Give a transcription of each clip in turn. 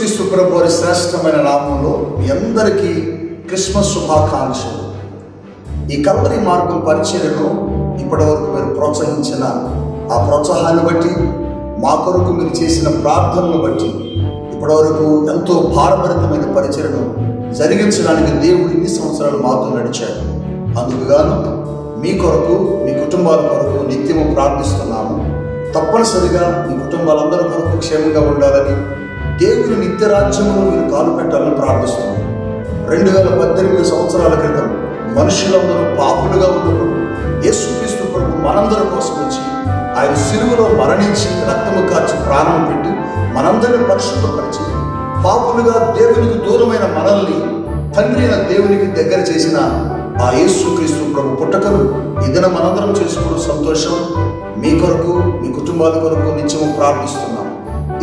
యేసుక్రీస్తు ప్రభు వారి శ్రేష్టమైన నామంలో మీ అందరికీ క్రిస్మస్ శుభాకాంక్షలు. ఈ కల్వరి మార్గం పరిచర్యను ఇప్పటివరకు మీరు ప్రోత్సహించిన ఆ ప్రోత్సాహాన్ని బట్టి, మా కొరకు మీరు చేసిన ప్రార్థనను బట్టి ఇప్పటివరకు ఎంతో భారభరితమైన పరిచర్యను జరిగించడానికి దేవుడు ఇన్ని సంవత్సరాలు మాతో నడిచాడు. అందుకుగాను మీ కొరకు, మీ కుటుంబాల కొరకు నిత్యము ప్రార్థిస్తున్నాము. తప్పనిసరిగా మీ కుటుంబాలందరి కొరకు క్షేమంగా ఉండాలని, దేవుని నిత్యరాజ్యంలో మీరు కాలు పెట్టాలని ప్రార్థిస్తున్నాము. 2018 సంవత్సరాల క్రితం మనుషులందరూ పాపులుగా ఉన్నప్పుడు యేసుక్రీస్తు ప్రభు మనందరి కోసం వచ్చి ఆయన సిలువలో మరణించి రక్తము కార్చి ప్రాణం పెట్టి మనందరిని పరిశుద్ధపరిచి పాపులుగా దేవునికి దూరమైన మనల్ని తండ్రి అయిన దేవునికి దగ్గర చేసిన ఆ యేసుక్రీస్తు ప్రభు పుట్టకను ఇదన మనందరం చేసుకోవడం సంతోషం. మీ కొరకు, మీ కుటుంబాల కొరకు నిత్యము ప్రార్థిస్తున్నాం.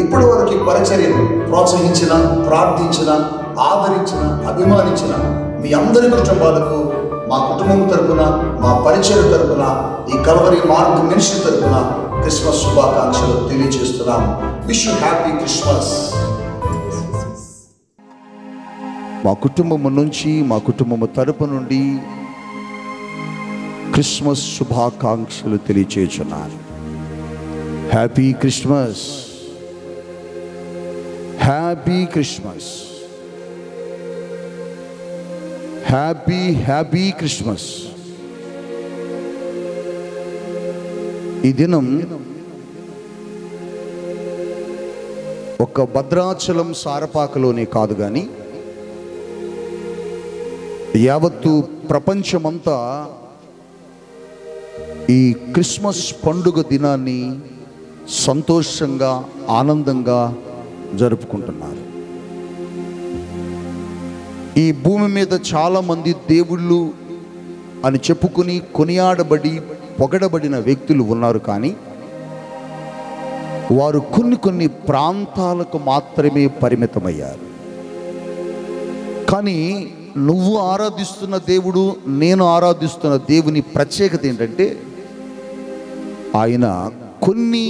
ఇప్పటి వరకు ఈ పరిచర్యను ప్రోత్సహించిన, ప్రార్థించిన, ఆదరించిన, అభిమానించిన మీ అందరి కుటుంబాలకు మా కుటుంబం తరపున, మా పరిచర్య తరపున, ఈ కల్వరి మార్గం మినిస్ట్రీ తరపున క్రిస్మస్ శుభాకాంక్షలు తెలియజేస్తున్నాం. Wish you happy Christmas. మా కుటుంబము నుంచి, మా కుటుంబము తరపు నుండి క్రిస్మస్ శుభాకాంక్షలు తెలియజేస్తున్నాను. Happy Christmas, happy Christmas, happy happy Christmas. ఈ దినం ఒక భద్రాచలం సారపాకలోనే కాదు కానీ యావత్తు ప్రపంచమంతా ఈ క్రిస్మస్ పండుగ దినాన్ని సంతోషంగా, ఆనందంగా జరుపుకుంటున్నారు. ఈ భూమి మీద చాలామంది దేవుళ్ళు అని చెప్పుకుని కొనియాడబడి పొగడబడిన వ్యక్తులు ఉన్నారు. కానీ వారు కొన్ని ప్రాంతాలకు మాత్రమే పరిమితమయ్యారు. కానీ నువ్వు ఆరాధిస్తున్న దేవుడు, నేను ఆరాధిస్తున్న దేవుని ప్రత్యేకత ఏంటంటే ఆయన కొన్ని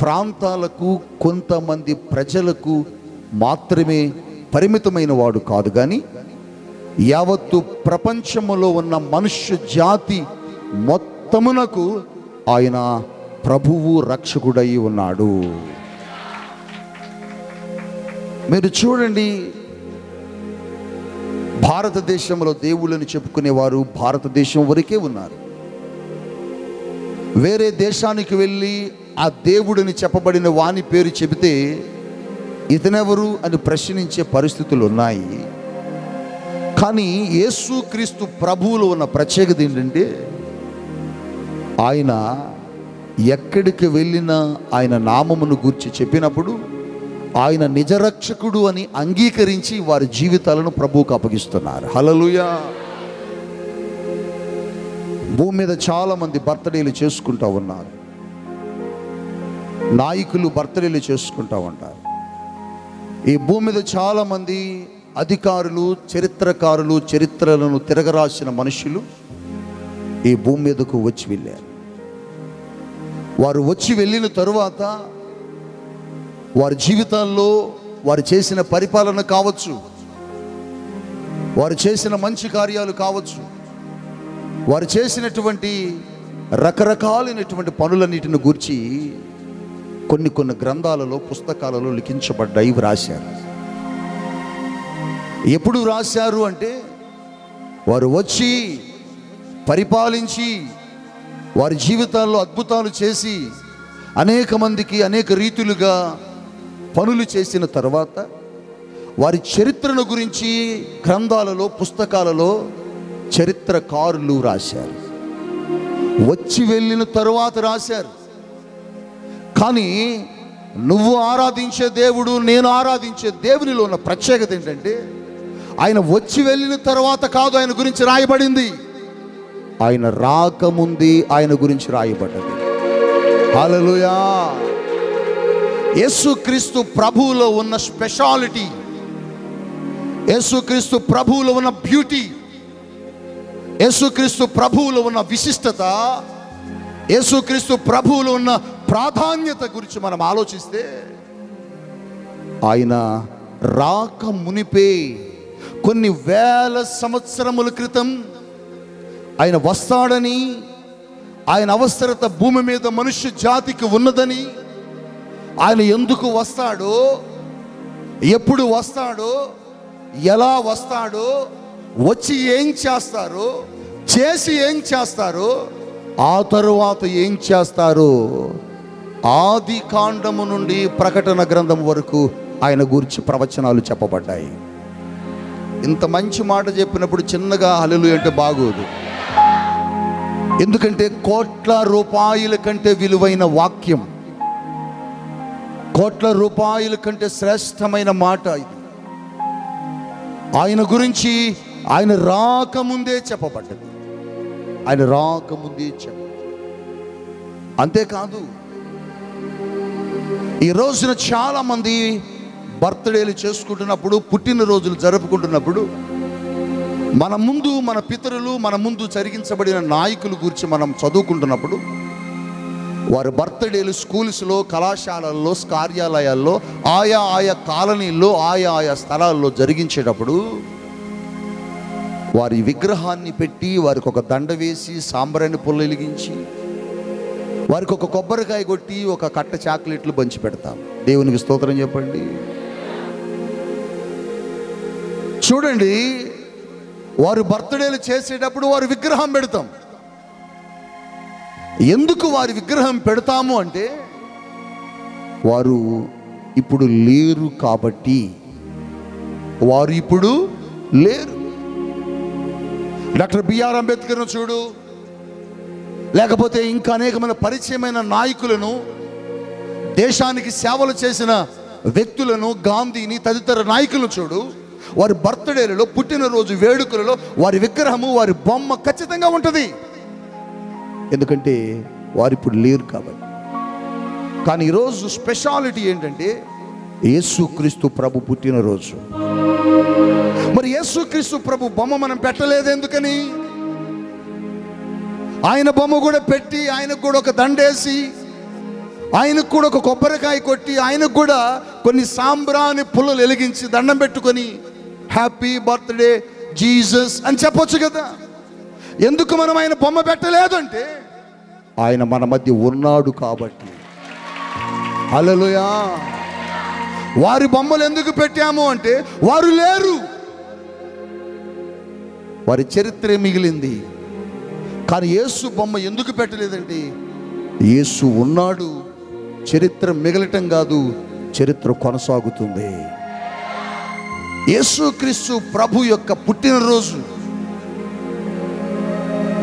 ప్రాంతాలకు, కొంతమంది ప్రజలకు మాత్రమే పరిమితమైన వాడు కాదు, కానీ యావత్తు ప్రపంచములో ఉన్న మనుష్య జాతి మొత్తమునకు ఆయన ప్రభువు, రక్షకుడై ఉన్నాడు. మీరు చూడండి, భారతదేశంలో దేవుళ్ళని చెప్పుకునేవారు భారతదేశం వరకే ఉన్నారు. వేరే దేశానికి వెళ్ళి ఆ దేవుడిని చెప్పబడిన వాని పేరు చెబితే ఇతనెవరు అని ప్రశ్నించే పరిస్థితులు ఉన్నాయి. కానీ యేసుక్రీస్తు ప్రభువులో ఉన్న ప్రత్యేకత ఏంటంటే ఆయన ఎక్కడికి వెళ్ళినా ఆయన నామమును గూర్చి చెప్పినప్పుడు ఆయన నిజరక్షకుడు అని అంగీకరించి వారి జీవితాలను ప్రభువుకు అప్పగిస్తున్నారు. హల్లెలూయా. భూమి మీద చాలామంది బర్త్డేలు చేసుకుంటూ ఉన్నారు. నాయకులు బర్త్డేలు చేసుకుంటూ ఉంటారు. ఈ భూమి మీద చాలామంది అధికారులు, చరిత్రకారులు, చరిత్రలను తిరగరాసిన మనుషులు ఈ భూమి మీదకు వచ్చి వెళ్ళారు. వారు వచ్చి వెళ్ళిన తరువాత వారి జీవితాల్లో వారు చేసిన పరిపాలన కావచ్చు, వారు చేసిన మంచి కార్యాలు కావచ్చు, వారు చేసినటువంటి రకరకాలైనటువంటి పనులన్నిటిని గూర్చి కొన్ని గ్రంథాలలో, పుస్తకాలలో లిఖించబడ్డాయి, వ్రాశారు. ఎప్పుడు రాశారు అంటే వారు వచ్చి పరిపాలించి వారి జీవితాల్లో అద్భుతాలు చేసి అనేక మందికి అనేక రీతులుగా పనులు చేసిన తర్వాత వారి చరిత్రను గురించి గ్రంథాలలో, పుస్తకాలలో చరిత్రకారులు రాశారు. వచ్చి వెళ్ళిన తరువాత రాశారు. కానీ నువ్వు ఆరాధించే దేవుడు, నేను ఆరాధించే దేవునిలో ఉన్న ప్రత్యేకత ఏంటంటే ఆయన వచ్చి వెళ్ళిన తర్వాత కాదు ఆయన గురించి రాయబడింది, ఆయన రాకముందే ఆయన గురించి రాయబడ్డది. హల్లెలూయా. యేసుక్రీస్తు ప్రభువులో ఉన్న స్పెషాలిటీ, యేసుక్రీస్తు ప్రభువులో ఉన్న బ్యూటీ, యేసుక్రీస్తు ప్రభువులో ఉన్న విశిష్టత, యేసుక్రీస్తు ప్రభువులో ఉన్న ప్రాధాన్యత గురించి మనం ఆలోచిస్తే ఆయన రాక మునిపే కొన్ని వేల సంవత్సరముల క్రితం ఆయన వస్తాడని, ఆయన అవసరత భూమి మీద మనుష్య జాతికి ఉన్నదని, ఆయన ఎందుకు వస్తాడో, ఎప్పుడు వస్తాడో, ఎలా వస్తాడో, వచ్చి ఏం చేస్తారో, చేసి ఏం చేస్తారో, ఆ తరువాత ఏం చేస్తారో, ఆది కాండము నుండి ప్రకటన గ్రంథం వరకు ఆయన గురించి ప్రవచనాలు చెప్పబడ్డాయి. ఇంత మంచి మాట చెప్పినప్పుడు చిన్నగా హల్లెలూయా అంటే బాగోదు. ఎందుకంటే కోట్ల రూపాయల కంటే విలువైన వాక్యం, కోట్ల రూపాయల కంటే శ్రేష్టమైన మాట ఇది. ఆయన గురించి ఆయన రాకముందే చెప్పబడ్డది. ఆయన రాకముందే చెప్పబడ్డది. అంతేకాదు, ఈ రోజున చాలామంది బర్త్డేలు చేసుకుంటున్నప్పుడు, పుట్టినరోజులు జరుపుకుంటున్నప్పుడు మన ముందు మన పితరులు, మన ముందు జరిగించబడిన నాయకుల గురించి మనం చదువుకుంటున్నప్పుడు, వారి బర్త్డేలు స్కూల్స్లో, కళాశాలల్లో, కార్యాలయాల్లో, ఆయా కాలనీల్లో, ఆయా స్థలాల్లో జరిగించేటప్పుడు వారి విగ్రహాన్ని పెట్టి, వారికి ఒక దండ వేసి, సాంబ్రాణి పుల్ల వెలిగించి, వారికి ఒక కొబ్బరికాయ కొట్టి, ఒక కట్ట చాక్లెట్లు పంచి పెడతాం. దేవునికి స్తోత్రం చెప్పండి. చూడండి, వారు బర్త్డేలు చేసేటప్పుడు వారి విగ్రహం పెడతాం. ఎందుకు వారి విగ్రహం పెడతాము అంటే, వారు ఇప్పుడు లేరు కాబట్టి. వారు ఇప్పుడు లేరు. డాక్టర్ బిఆర్ అంబేద్కర్ను చూడు, లేకపోతే ఇంకా అనేకమైన పరిచయమైన నాయకులను, దేశానికి సేవలు చేసిన వ్యక్తులను, గాంధీని, తదితర నాయకులను చూడు, వారి బర్త్డేలలో, పుట్టినరోజు వేడుకలలో వారి విగ్రహము, వారి బొమ్మ ఖచ్చితంగా ఉంటుంది. ఎందుకంటే వారు ఇప్పుడు లేరు కాబట్టి. కానీ ఈరోజు స్పెషాలిటీ ఏంటంటే యేసుక్రీస్తు ప్రభు పుట్టినరోజు. మరి యేసుక్రీస్తు ప్రభు బొమ్మ మనం పెట్టలేదు ఎందుకని? ఆయన బొమ్మ కూడా పెట్టి, ఆయనకు కూడా ఒక దండేసి, ఆయనకు కూడా ఒక కొబ్బరికాయ కొట్టి, ఆయనకు కూడా కొన్ని సాంబ్రాణి పుల్లలు వెలిగించి దండం పెట్టుకొని హ్యాపీ బర్త్డే జీసస్ అని చెప్పొచ్చు కదా. ఎందుకు మనం ఆయన బొమ్మ పెట్టలేదు అంటే, ఆయన మన మధ్య ఉన్నాడు కాబట్టి. హల్లెలూయా. వారి బొమ్మలు ఎందుకు పెట్టాము అంటే, వారు లేరు, వారి చరిత్రే మిగిలింది. కానీ యేసు బొమ్మ ఎందుకు పెట్టలేదంటే, యేసు ఉన్నాడు, చరిత్ర మిగలటం కాదు, చరిత్ర కొనసాగుతుంది. యేసుక్రీస్తు ప్రభు యొక్క పుట్టినరోజు,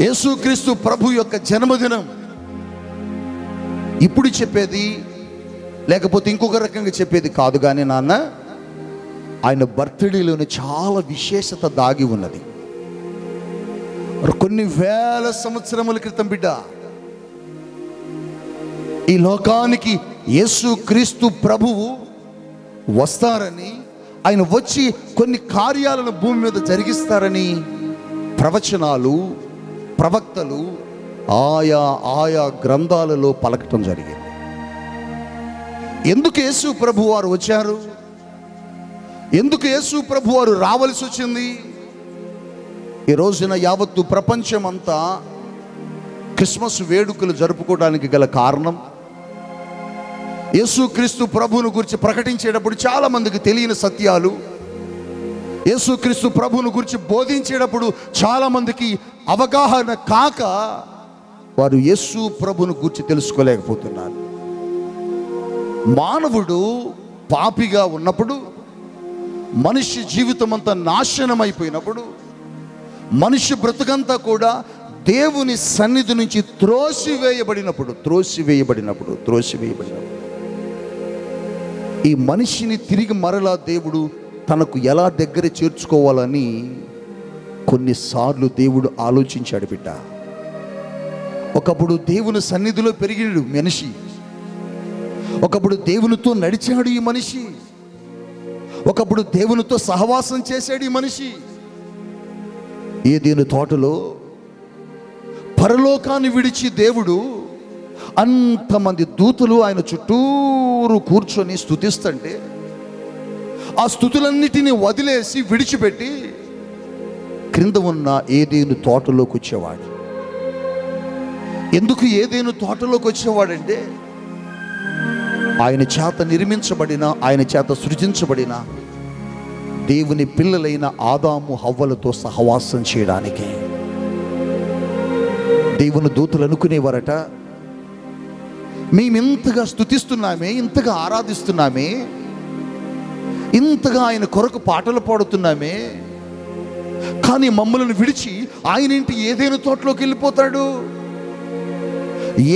యేసుక్రీస్తు ప్రభు యొక్క జన్మదినం ఇప్పుడు చెప్పేది, లేకపోతే ఇంకొక రకంగా చెప్పేది కాదు. కానీ నాన్న, ఆయన బర్త్డేలోనే చాలా విశేషత దాగి ఉన్నది. కొన్ని వేల సంవత్సరముల క్రితం బిడ్డ, ఈ లోకానికి యేసుక్రీస్తు ప్రభువు వస్తారని, ఆయన వచ్చి కొన్ని కార్యాలను భూమి మీద జరిగిస్తారని ప్రవచనాలు, ప్రవక్తలు ఆయా గ్రంథాలలో పలకటం జరిగింది. ఎందుకు యేసు ప్రభు వారు వచ్చారు? ఎందుకు యేసు ప్రభు వారు రావాల్సి వచ్చింది? ఈ రోజున యావత్తు ప్రపంచం అంతా క్రిస్మస్ వేడుకలు జరుపుకోవడానికి గల కారణం, యేసుక్రీస్తు ప్రభువును గురించి ప్రకటించేటప్పుడు చాలా మందికి తెలియని సత్యాలు, యేసుక్రీస్తు ప్రభువును గురించి బోధించేటప్పుడు చాలా మందికి అవగాహన కాక వారు యేసు ప్రభువును గురించి తెలుసుకోలేకపోతున్నారు. మానవుడు పాపిగా ఉన్నప్పుడు, మనిషి జీవితం అంతా నాశనం అయిపోయినప్పుడు, మనిషి బ్రతుకంతా కూడా దేవుని సన్నిధి నుంచి త్రోసివేయబడినప్పుడు ఈ మనిషిని తిరిగి మరలా దేవుడు తనకు ఎలా దగ్గర చేర్చుకోవాలని కొన్నిసార్లు దేవుడు ఆలోచించాడు బిడ్డ. ఒకప్పుడు దేవుని సన్నిధిలో పెరిగినాడు మనిషి, ఒకప్పుడు దేవునితో నడిచాడు ఈ మనిషి, ఒకప్పుడు దేవునితో సహవాసం చేశాడు ఈ మనిషి. ఏదెను తోటలో పరలోకాన్ని విడిచి దేవుడు అంతమంది దూతలు ఆయన చుట్టూరు కూర్చొని స్తుతిస్తుంటే, ఆ స్తుతులన్నిటినీ వదిలేసి విడిచిపెట్టి క్రింద ఉన్న ఏదేను తోటలోకి వచ్చేవాడు. ఎందుకు ఏదేను తోటలోకి వచ్చేవాడంటే ఆయన చేత నిర్మించబడిన, ఆయన చేత సృజించబడిన దేవుని పిల్లలైన ఆదాము హవ్వలతో సహవాసం చేయడానికి. దేవుని దూతలు అనుకునేవారట, మేమింతగా స్తుతిస్తున్నామే, ఇంతగా ఆరాధిస్తున్నామే, ఇంతగా ఆయన కొరకు పాటలు పాడుతున్నామే, కానీ మమ్మల్ని విడిచి ఆయన ఇంటి ఏదేను తోటలోకి వెళ్ళిపోతాడు,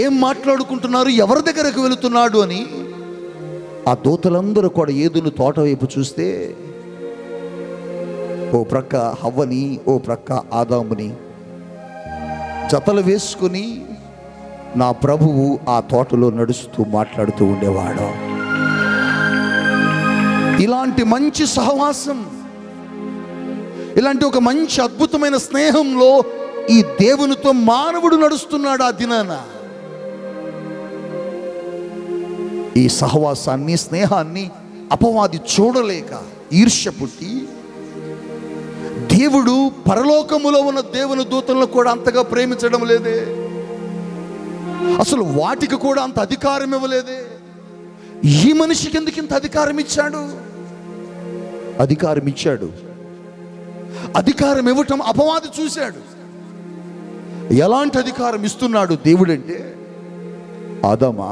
ఏం మాట్లాడుకుంటున్నారు, ఎవరి దగ్గరకు వెళుతున్నాడు అని ఆ దూతలందరూ కూడా ఏదేను తోట వైపు చూస్తే ఓ ప్రక్క హవ్వని, ఓ ప్రక్క ఆదాముని జతలు వేసుకుని నా ప్రభువు ఆ తోటలో నడుస్తూ మాట్లాడుతూ ఉండేవాడు. ఇలాంటి మంచి సహవాసం, ఇలాంటి ఒక మంచి అద్భుతమైన స్నేహంలో ఈ దేవునితో మానవుడు నడుస్తున్నాడు. ఆ దినాన ఈ సహవాసాన్ని, స్నేహాన్ని అపవాది చూడలేక ఈర్ష్య పుట్టి దేవుడు పరలోకములో ఉన్న దేవుని దూతలను కూడా అంతగా ప్రేమించడం లేదే, అసలు వాటికి కూడా అంత అధికారం ఇవ్వలేదే, ఈ మనిషికి ఎందుకు ఇంత అధికారం ఇచ్చాడు? అధికారం ఇచ్చాడు. అధికారం ఇవ్వటం అపవాది చూశాడు. ఎలాంటి అధికారం ఇస్తున్నాడు దేవుడంటే, ఆదామా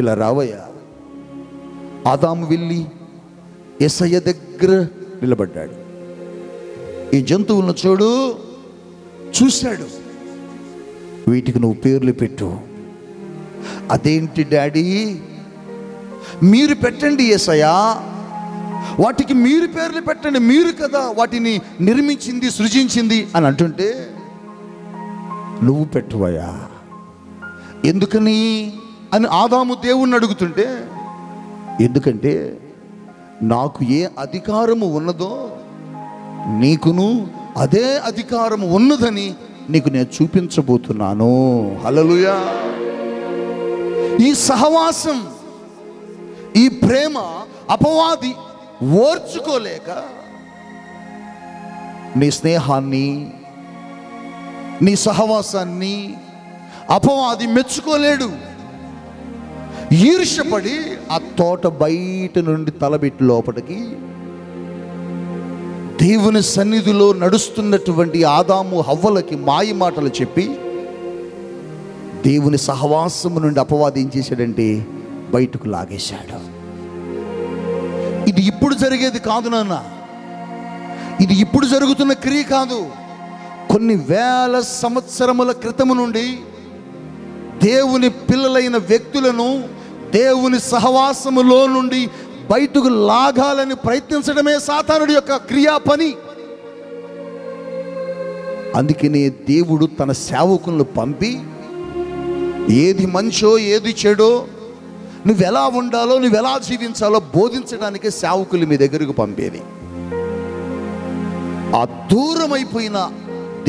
ఇలా రావయ్యా. ఆదాము వెళ్ళి యేసయ్య దగ్గర నిలబడ్డాడు. ఈ జంతువులను చూశాడు. వీటికి నువ్వు పేర్లు పెట్టు. అదేంటి డాడీ, మీరు పెట్టండి యేసయ్యా, వాటికి మీరు పేర్లు పెట్టండి, మీరు కదా వాటిని నిర్మించింది, సృజించింది అని అంటుంటే, నువ్వు పెట్టువయ్యా. ఎందుకని అని ఆదాము దేవుణ్ణి అడుగుతుంటే, ఎందుకంటే నాకు ఏ అధికారము ఉన్నదో నీకును అదే అధికారము ఉన్నదని నీకు నేను చూపించబోతున్నాను. హల్లెలూయా. ఈ సహవాసం, ఈ ప్రేమ అపవాది ఓర్చుకోలేక నీ స్నేహాన్ని, నీ సహవాసాన్ని అపవాది మెచ్చుకోలేడు. ఈర్ష్యపడి ఆ తోట బయట నుండి తలబెట్టి లోపలికి దేవుని సన్నిధిలో నడుస్తున్నటువంటి ఆదాము హవ్వలకి మాయ మాటలు చెప్పి దేవుని సహవాసము నుండి అపవాది ఏం చేశాడంటే బయటకు లాగేశాడు. ఇది ఇప్పుడు జరిగేది కాదు నాన్న, ఇది ఇప్పుడు జరుగుతున్న క్రియ కాదు. కొన్ని వేల సంవత్సరముల క్రితము నుండి దేవుని పిల్లలైన వ్యక్తులను దేవుని సహవాసములో నుండి బయటకు లాగాలని ప్రయత్నించడమే సాతానుడి యొక్క క్రియా పని. అందుకనే దేవుడు తన సేవకులను పంపి ఏది మంచో ఏది చెడో, నువ్వెలా ఉండాలో, నువ్వెలా జీవించాలో బోధించడానికే సేవకులు మీ దగ్గరకు పంపేది. ఆ దూరమైపోయిన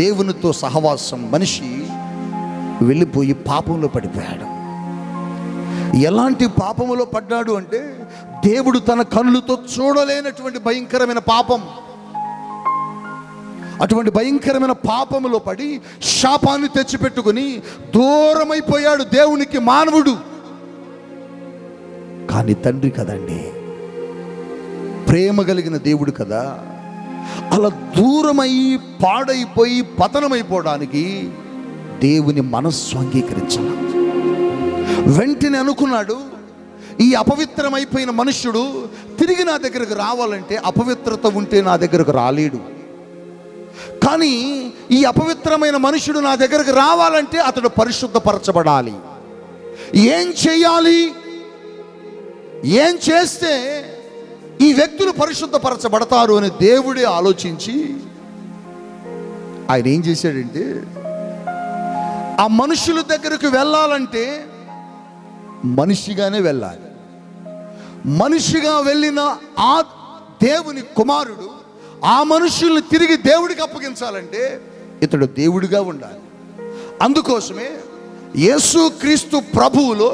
దేవునితో సహవాసం మనిషి వెళ్ళిపోయి పాపంలో పడిపోయాడు. ఎలాంటి పాపములో పడ్డాడు అంటే, దేవుడు తన కళ్ళుతో చూడలేనటువంటి భయంకరమైన పాపం. అటువంటి భయంకరమైన పాపములో పడి శాపాన్ని తెచ్చిపెట్టుకుని దూరమైపోయాడు దేవునికి మానవుడు. కానీ తండ్రి కదండి, ప్రేమ కలిగిన దేవుడు కదా, అలా దూరమై పాడైపోయి పతనమైపోవడానికి దేవుని మనస్సు అంగీకరించాల. వెంటనే అనుకున్నాడు, ఈ అపవిత్రమైపోయిన మనుష్యుడు తిరిగి నా దగ్గరకు రావాలంటే అపవిత్రత ఉంటే నా దగ్గరకు రాలేడు. కానీ ఈ అపవిత్రమైన మనుష్యుడు నా దగ్గరకు రావాలంటే అతడు పరిశుద్ధపరచబడాలి. ఏం చేయాలి, ఏం చేస్తే ఈ వ్యక్తులు పరిశుద్ధపరచబడతారు అని దేవుడే ఆలోచించి ఆయన ఏం చేశాడంటే, ఆ మనుషుల దగ్గరకు వెళ్ళాలంటే మనిషిగానే వెళ్ళాలి. మనిషిగా వెళ్ళిన ఆ దేవుని కుమారుడు ఆ మనుషుల్ని తిరిగి దేవుడికి అప్పగించాలంటే ఇతడు దేవుడిగా ఉండాలి. అందుకోసమే యేసుక్రీస్తు ప్రభువులో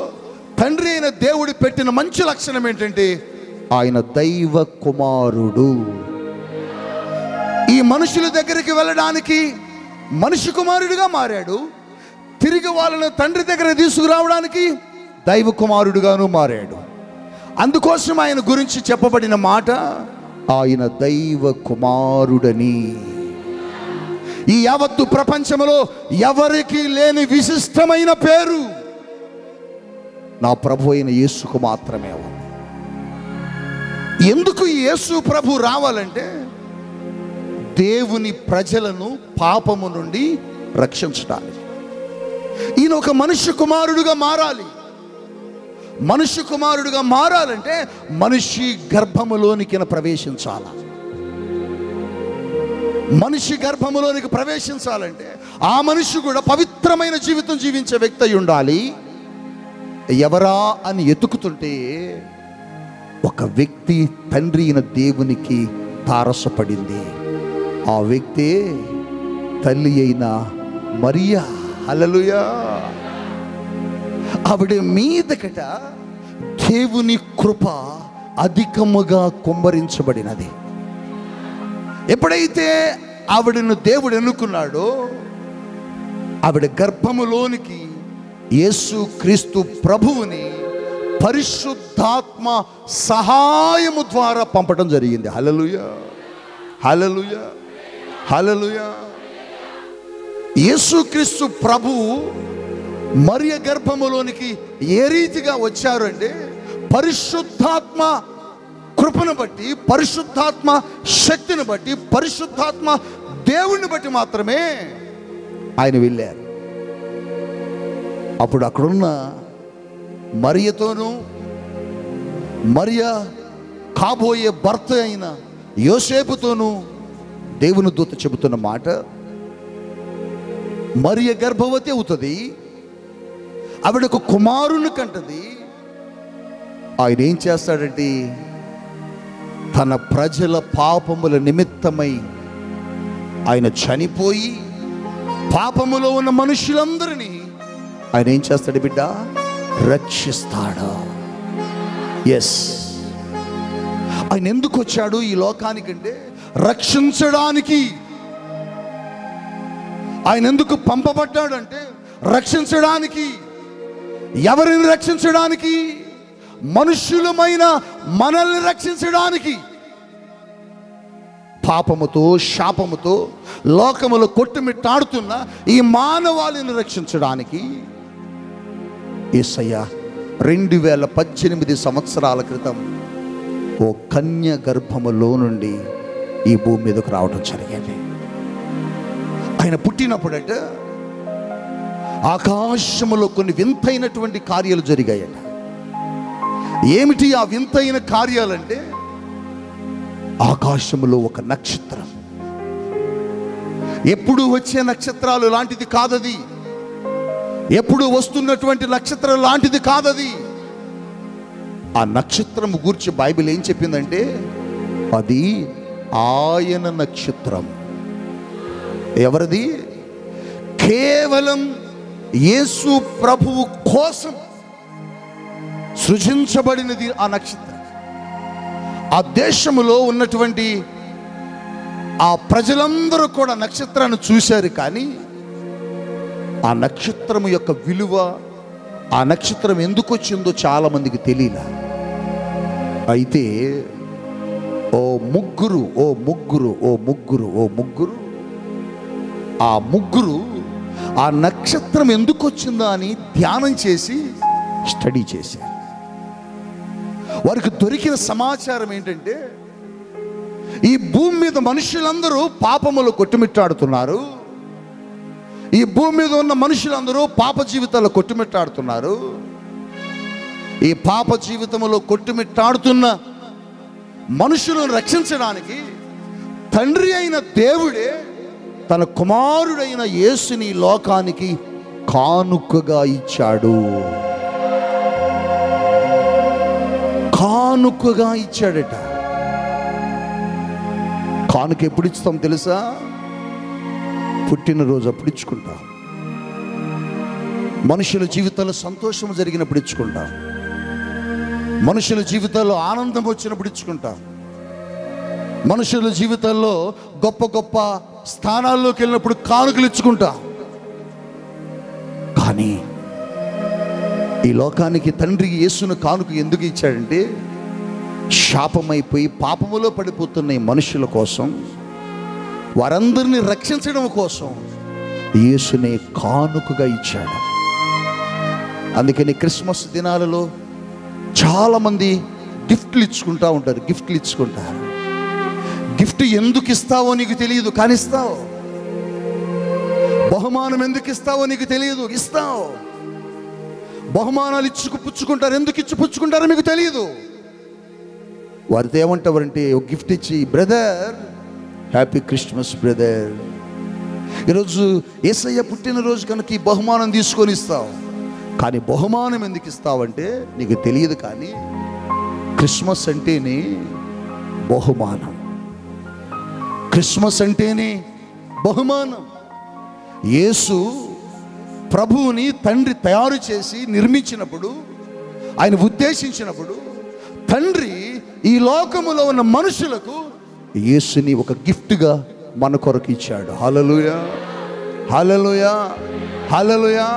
తండ్రి అయిన దేవుడు పెట్టిన మంచి లక్షణం ఏంటంటే ఆయన దైవ కుమారుడు. ఈ మనుషుల దగ్గరికి వెళ్ళడానికి మనిషి కుమారుడిగా మారాడు. తిరిగి వాళ్ళని తండ్రి దగ్గర తీసుకురావడానికి దైవ కుమారుడుగాను మారాడు. అందుకోసం ఆయన గురించి చెప్పబడిన మాట, ఆయన దైవ కుమారుడని. ఈ యావత్తు ప్రపంచంలో ఎవరికి లేని విశిష్టమైన పేరు నా ప్రభు అయిన యేసుకు మాత్రమే ఉంది. ఎందుకు ఈ యేసు ప్రభు రావాలంటే దేవుని ప్రజలను పాపము నుండి రక్షించడానికి. ఈయన ఒక మనుష్య కుమారుడుగా మారాలి. మనుష్య కుమారుడుగా మారాలంటే మనిషి గర్భములోనికి ప్రవేశించాల. మనిషి గర్భములోనికి ప్రవేశించాలంటే ఆ మనిషి కూడా పవిత్రమైన జీవితం జీవించే వ్యక్తి అయి ఉండాలి. ఎవరా అని ఎతుకుతుంటే ఒక వ్యక్తి తండ్రి అయిన దేవునికి తారసపడింది. ఆ వ్యక్తే తల్లి అయిన మరియా. హల్లెలూయా. ఆవిడ మీదకట దేవుని కృప అధికముగా కుమ్మరించబడినది. ఎప్పుడైతే ఆవిడను దేవుడు ఎన్నుకున్నాడో ఆవిడ గర్భములోనికి యేసు క్రీస్తు ప్రభువుని పరిశుద్ధాత్మ సహాయము ద్వారా పంపడం జరిగింది. హల్లెలూయా, హల్లెలూయా, హల్లెలూయా. యేసు క్రీస్తు ప్రభువు మరియ గర్భములోనికి ఏ రీతిగా వచ్చారు అంటే పరిశుద్ధాత్మ కృపను బట్టి, పరిశుద్ధాత్మ శక్తిని బట్టి, పరిశుద్ధాత్మ దేవుణ్ణి బట్టి మాత్రమే ఆయన వెళ్ళారు. అప్పుడు అక్కడున్న మరియతోనూ మరియ కాబోయే భర్త అయిన యోసేపుతోనూ దేవుని దూత చెబుతున్న మాట, మరియ గర్భవతి అవుతుంది, ఆవిడకు కుమారుని కంటది. ఆయన ఏం చేస్తాడంటే తన ప్రజల పాపముల నిమిత్తమై ఆయన చనిపోయి పాపములో ఉన్న మనుషులందరినీ ఆయన ఏం చేస్తాడు బిడ్డ? రక్షిస్తాడు. ఎస్, ఆయన ఎందుకు వచ్చాడు ఈ లోకానికంటే రక్షించడానికి. ఆయన ఎందుకు పంపబడ్డాడంటే రక్షించడానికి. ఎవరిని రక్షించడానికి? మనుష్యులమైన మనల్ని రక్షించడానికి. పాపముతో శాపముతో లోకములో కొట్టుమిట్టాడుతున్న ఈ మానవాళిని రక్షించడానికి యేసయ్య 2018 సంవత్సరాల క్రితం ఓ కన్య గర్భములో నుండి ఈ భూమి మీదకు రావడం జరిగింది. ఆయన పుట్టినప్పుడట ఆకాశములో కొన్ని వింతైనటువంటి కార్యాలు జరిగాయట. ఏమిటి ఆ వింతైన కార్యాలంటే ఆకాశములో ఒక నక్షత్రం, ఎప్పుడు వచ్చే నక్షత్రాలు లాంటిది కాదది, ఎప్పుడు వస్తున్నటువంటి నక్షత్రం లాంటిది కాదది. ఆ నక్షత్రం గురించి బైబిల్ ఏం చెప్పిందంటే అది ఆయన నక్షత్రం. ఎవరిది? కేవలం యేసు ప్రభువు కోసం సృజించబడినది ఆ నక్షత్రం. ఆ దేశములో ఉన్నటువంటి ఆ ప్రజలందరూ కూడా నక్షత్రాన్ని చూశారు, కానీ ఆ నక్షత్రం యొక్క విలువ, ఆ నక్షత్రం ఎందుకు వచ్చిందో చాలా మందికి తెలియలా. అయితే ఓ ముగ్గురు ఆ నక్షత్రం ఎందుకు వచ్చిందో అని ధ్యానం చేసి స్టడీ చేశారు. వారికి దొరికిన సమాచారం ఏంటంటే ఈ భూమి మీద మనుషులందరూ పాపములు కొట్టుమిట్టాడుతున్నారు. ఈ భూమి మీద ఉన్న మనుషులందరూ పాప జీవితాల్లో కొట్టుమిట్టాడుతున్నారు. ఈ పాప జీవితంలో కొట్టుమిట్టాడుతున్న మనుషులను రక్షించడానికి తండ్రి అయిన దేవుడే తన కుమారుడైన యేసుని లోకానికి కానుకగా ఇచ్చాడు. కానుకగా ఇచ్చాడట. కానుక ఎప్పుడు ఇస్తాం తెలుసా? పుట్టినరోజు అప్పుడు ఇచ్చుకుంటాం. మనుషుల జీవితంలో సంతోషం జరిగినప్పుడు ఇచ్చుకుంటాం. మనుషుల జీవితాల్లో ఆనందం వచ్చినప్పుడు ఇచ్చుకుంటాం. మనుషుల జీవితాల్లో గొప్ప గొప్ప స్థానాల్లోకి వెళ్ళినప్పుడు కానుకలు ఇచ్చుకుంటాం. కానీ ఈ లోకానికి తండ్రి యేసును కానుక ఎందుకు ఇచ్చాడంటే, శాపమైపోయి పాపములో పడిపోతున్న ఈ మనుషుల కోసం, వారందరినీ రక్షించడం కోసం యేసునే కానుకగా ఇచ్చాడు. అందుకని క్రిస్మస్ దినాలలో చాలామంది గిఫ్ట్లు ఇచ్చుకుంటూ ఉంటారు. గిఫ్ట్లు ఇచ్చుకుంటారు. గిఫ్ట్ ఎందుకు ఇస్తావో నీకు తెలియదు, కానీ ఇస్తావు. బహుమానం ఎందుకు ఇస్తావో నీకు తెలియదు, ఇస్తావు. బహుమానాలు పుచ్చుకుంటారు. ఎందుకు పుచ్చుకుంటారో మీకు తెలియదు. వారితో ఏమంటారంటే, ఒక గిఫ్ట్ ఇచ్చి, బ్రదర్ హ్యాపీ క్రిస్మస్ బ్రదర్, ఈరోజు యేసయ్య పుట్టినరోజు కనుక ఈ బహుమానం తీసుకొని ఇస్తావు. కానీ బహుమానం ఎందుకు ఇస్తావంటే నీకు తెలియదు. కానీ క్రిస్మస్ అంటేనే బహుమానం. క్రిస్మస్ అంటేనే బహుమానం. యేసు ప్రభువుని తండ్రి తయారు చేసి నిర్మించినప్పుడు, ఆయన ఉద్దేశించినప్పుడు, తండ్రి ఈ లోకములో ఉన్న మనుషులకు యేసుని ఒక గిఫ్ట్గా మన కొరకు ఇచ్చాడు. హల్లెలూయా, హల్లెలూయా, హల్లెలూయా.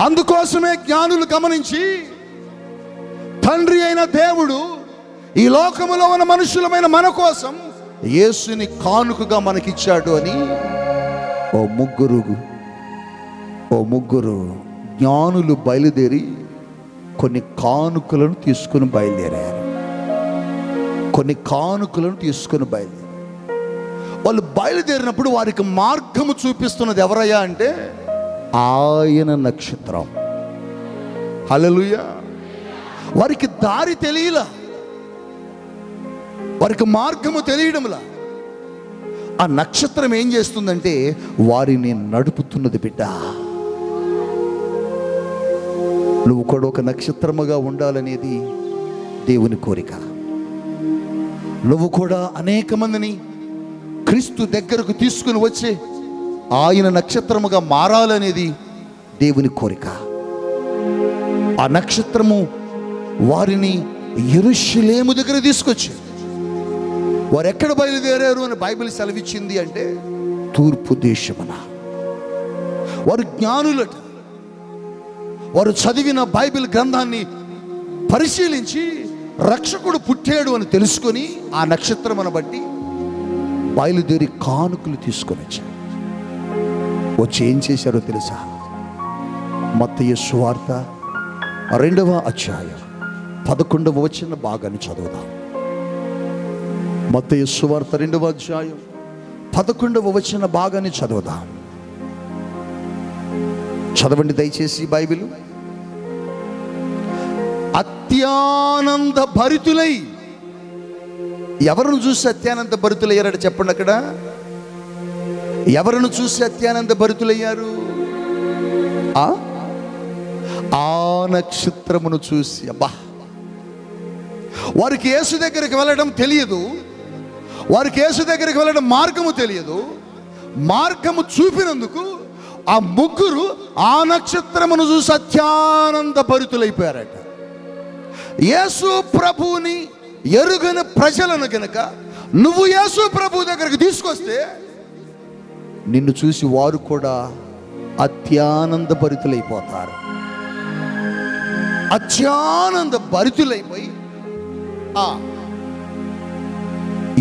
అందుకోసమే జ్ఞానులు గమనించి, తండ్రి అయిన దేవుడు ఈ లోకములో ఉన్న మనుషులమైన మన కోసం యేసుని కానుకగా మనకిచ్చాడు అని ఓ ముగ్గురు జ్ఞానులు బయలుదేరి కొన్ని కానుకలను తీసుకుని బయలుదేరారు. వాళ్ళు బయలుదేరినప్పుడు వారికి మార్గము చూపిస్తున్నది ఎవరయ్యా అంటే ఆయన నక్షత్రం. హల్లెలూయా. వారికి దారి తెలియలా, వారికి మార్గము తెలియడంలా. ఆ నక్షత్రం ఏం చేస్తుందంటే వారిని నడుపుతున్నది. బిడ్డ, నువ్వు కూడా ఒక నక్షత్రముగా ఉండాలనేది దేవుని కోరిక. నువ్వు కూడా అనేక మందిని క్రీస్తు దగ్గరకు తీసుకుని వచ్చి ఆయన నక్షత్రముగా మారాలనేది దేవుని కోరిక. ఆ నక్షత్రము వారిని యెరూషలేము దగ్గర తీసుకొచ్చింది. వారు ఎక్కడ బయలుదేరారు అని బైబిల్ సెలవిచ్చింది అంటే తూర్పు దేశమున. వారు జ్ఞానులట. వారు చదివిన బైబిల్ గ్రంథాన్ని పరిశీలించి రక్షకుడు పుట్టాడు అని తెలుసుకొని ఆ నక్షత్రమును బట్టి బయలుదేరి కానుకలు తీసుకొని వచ్చారు. వచ్చి ఏం చేశారో తెలుసా? మత్తయి సువార్త 2వ అధ్యాయం 11వ వచన భాగాన్ని చదువుదాం. మత్తయి సువార్త 2వ అధ్యాయం 11వ వచన భాగాన్ని చదువుదాం. చదవండి దయచేసి బైబిల్. అత్యానంద భరితులై, ఎవరిని చూసి అత్యానంద భరితులయ్యారట చెప్పండి. అక్కడ ఎవరిని చూసి అత్యానంద భరితులయ్యారు? ఆ నక్షత్రమును చూసి. అబ్బా, వారికి యేసు దగ్గరికి వెళ్ళడం తెలియదు. వారికి యేసు దగ్గరికి వెళ్ళడం మార్గము తెలియదు. మార్గము చూపినందుకు ఆ ముగ్గురు ఆ నక్షత్రమును చూసి అత్యానంద భరితులైపోయారట. యేసు ప్రభువుని ఎరుగని ప్రజలను గనక నువ్వు యేసు ప్రభు దగ్గరికి తీసుకొస్తే నిన్ను చూసి వారు కూడా అత్యానంద భరితులైపోతారు. అత్యానంద భరితులైపోయి ఆ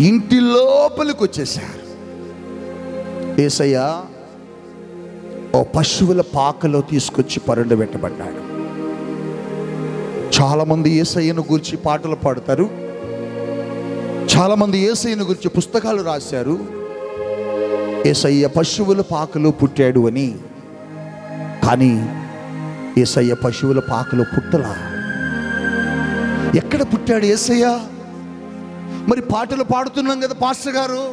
ఇంటి లోపలికి వచ్చేసారు. యేసయ్య ఓ పశువుల పాకలో తీసుకొచ్చి పరుండబెట్టబడ్డాడు. చాలామంది యేసయ్యను గురించి పాటలు పాడతారు. చాలామంది యేసయ్యను గురించి పుస్తకాలు రాశారు. యేసయ్య పశువుల పాకలో పుట్టాడు అని. కానీ యేసయ్య పశువుల పాకలో పుట్టలా. ఎక్కడ పుట్టాడు యేసయ్య? మరి పాటలు పాడుతున్నాం కదా పాస్టర్ గారు,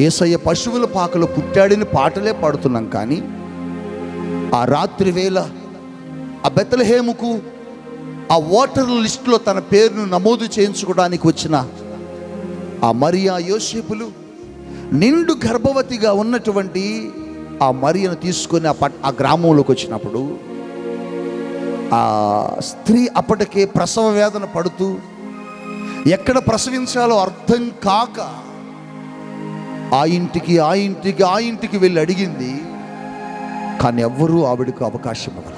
యేసయ్య పశువుల పాకలో పుట్టాడని పాటలే పాడుతున్నాం. కానీ ఆ రాత్రి వేళ ఆ బెత్లెహేముకు ఆ ఓటర్ లిస్టులో తన పేరును నమోదు చేయించుకోవడానికి వచ్చిన ఆ మరియా యోసేపులు నిండు గర్భవతిగా ఉన్నటువంటి ఆ మరియను తీసుకొని ఆ గ్రామంలోకి వచ్చినప్పుడు ఆ స్త్రీ అప్పటికే ప్రసవ వేదన పడుతూ ఎక్కడ ప్రసవించాలో అర్థం కాక ఆ ఇంటికి వెళ్ళి అడిగింది. కానీ ఎవ్వరూ ఆవిడకు అవకాశం ఇవ్వాల.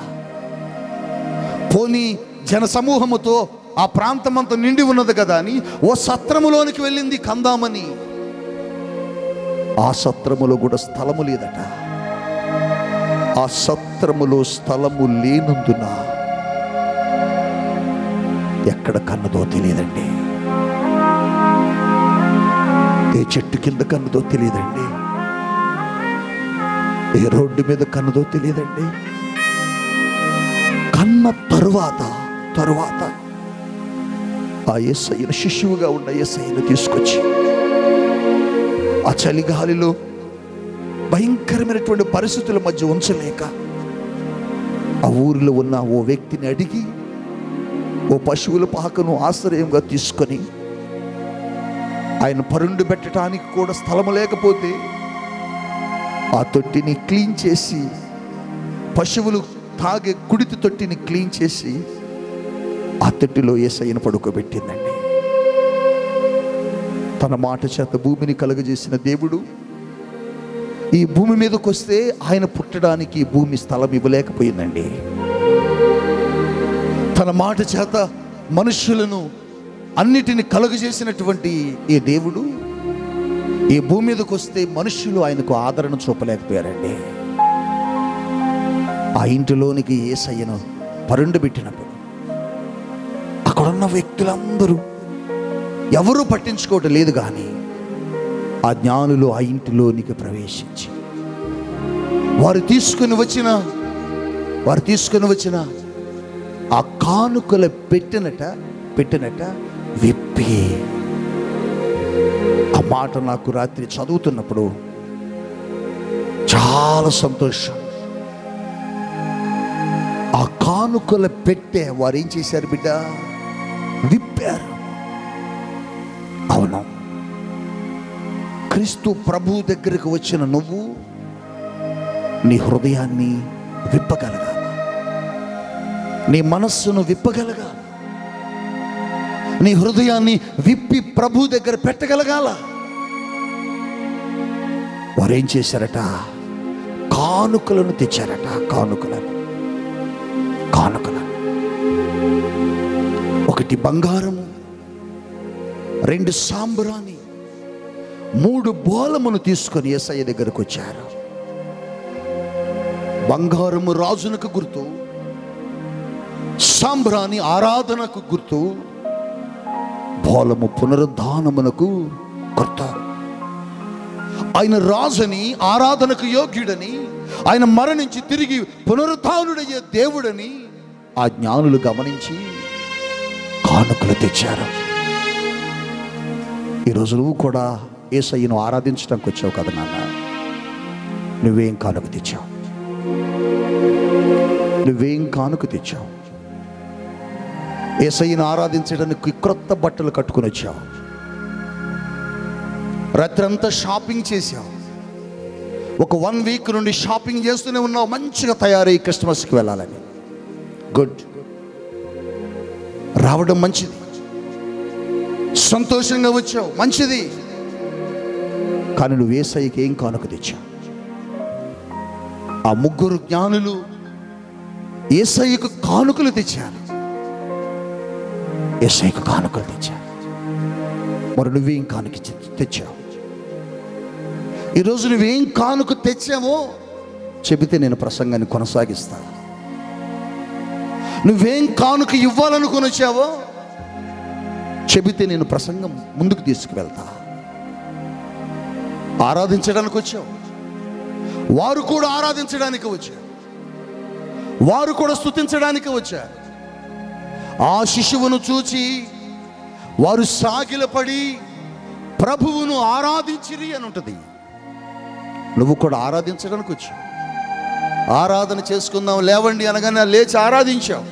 పోనీ జనసమూహముతో ఆ ప్రాంతమంతా నిండి ఉన్నది కదా అని ఓ సత్రములోనికి వెళ్ళింది కందామని. ఆ సత్రములో కూడా స్థలము లేదట. ఆ సత్రములో స్థలము లేనందున ఎక్కడ కన్నదో తెలియదండి. ఏ చెట్టు కింద కన్నదో తెలియదండి. ఏ రోడ్డు మీద కన్నదో తెలియదండి. కన్న తరువాత ఆ యేసయ్యను, శిశువుగా ఉన్న యేసయ్యను తీసుకొచ్చి ఆ చలిగాలిలో భయంకరమైనటువంటి పరిస్థితుల మధ్య ఉంచలేక ఆ ఊరిలో ఉన్న ఓ వ్యక్తిని అడిగి ఓ పశువుల పాకను ఆశ్రయంగా తీసుకొని, ఆయన పరుండు పెట్టడానికి కూడా స్థలము లేకపోతే ఆ తొట్టిని క్లీన్ చేసి, పశువులు తాగే కుడితి తొట్టిని క్లీన్ చేసి ఆ తొట్టిలో యేసయ్యను పడుకోబెట్టిందండి. తన మాట చేత భూమిని కలుగజేసిన దేవుడు ఈ భూమి మీదకి వస్తే ఆయన పుట్టడానికి భూమి స్థలం ఇవ్వలేకపోయిందండి. తన మాట చేత మనుషులను అన్నిటిని కలుగజేసినటువంటి ఈ దేవుడు ఈ భూమి మీదకి వస్తే మనుషులు ఆయనకు ఆదరణ చూపలేకపోయారండి. ఆ ఇంటిలోనికి యేసయ్యను పరుండు పెట్టినప్పుడు అక్కడున్న వ్యక్తులందరూ ఎవరూ పట్టించుకోవటం లేదు. కానీ ఆ జ్ఞానులు ఆ ఇంటిలోనికి ప్రవేశించి వారు తీసుకుని వచ్చిన ఆ కానుకల పెట్టినట విప్పి, ఆ మాట నాకు రాత్రి చదువుతున్నప్పుడు చాలా సంతోషం. ఆ కానుకల పెట్టె వారు ఏం చేశారు బిడ్డ? విప్పారు. అవును, క్రీస్తు ప్రభు దగ్గరికి వచ్చిన నువ్వు నీ హృదయాన్ని విప్పగలగాలి, నీ మనస్సును విప్పగలగాలి, నీ హృదయాన్ని విప్పి ప్రభు దగ్గర పెట్టగలగాల. వారేం చేశారట? కానుకలను తెచ్చారట. కానుకలను ఒకటి బంగారము, 2 సాంబ్రాణి, 3 బోలమును తీసుకొని యేసయ్య దగ్గరకు వచ్చారు. బంగారము రాజునకు గుర్తు, సాంబ్రాణి ఆరాధనకు గుర్తు, బోలము పునరుద్ధానమునకు గుర్తు. ఆయన రాజుని, ఆరాధనకు యోగ్యుడని, ఆయన మరణించి తిరిగి పునరుద్ధానుడయ్యే దేవుడని ఆ జ్ఞానులు గమనించి కానుకలు తెచ్చారు. ఈరోజు నువ్వు కూడా యేసయ్యను ఆరాధించడానికి వచ్చావు కదా నాన్న. నువ్వేం కానుక తెచ్చావు? యేసయ్యను ఆరాధించడానికి క్రొత్త బట్టలు కట్టుకుని వచ్చావు. రాత్రంతా షాపింగ్ చేశావు. ఒక 1 వీక్ నుండి షాపింగ్ చేస్తూనే ఉన్నావు, మంచిగా తయారై క్రిస్మస్కి వెళ్ళాలని. గుడ్, రావడం మంచిది, సంతోషంగా వచ్చావు, మంచిది. కానీ నువ్వు యేసయ్యకి ఏం కానుక తెచ్చావు? ఆ 3 జ్ఞానులు యేసయ్యకు కానుకలు తెచ్చారు. మరి నువ్వేం కానుక తెచ్చావు? ఈరోజు నువ్వేం కానుక తెచ్చావో చెబితే నేను ప్రసంగాన్ని కొనసాగిస్తాను. నువ్వేం కానుక ఇవ్వాలనుకుని వచ్చావో చెబితే నేను ప్రసంగం ముందుకు తీసుకువెళ్తా. ఆరాధించడానికి వచ్చావు, వారు కూడా ఆరాధించడానికి వచ్చారు, వారు కూడా స్తుతించడానికి వచ్చారు. ఆ శిశువును చూచి వారు సాగిలపడి ప్రభువును ఆరాధించిరి అని ఉంటుంది. నువ్వు కూడా ఆరాధించడానికి వచ్చావు. ఆరాధన చేసుకుందాం లేవండి అనగానే లేచి ఆరాధించావు.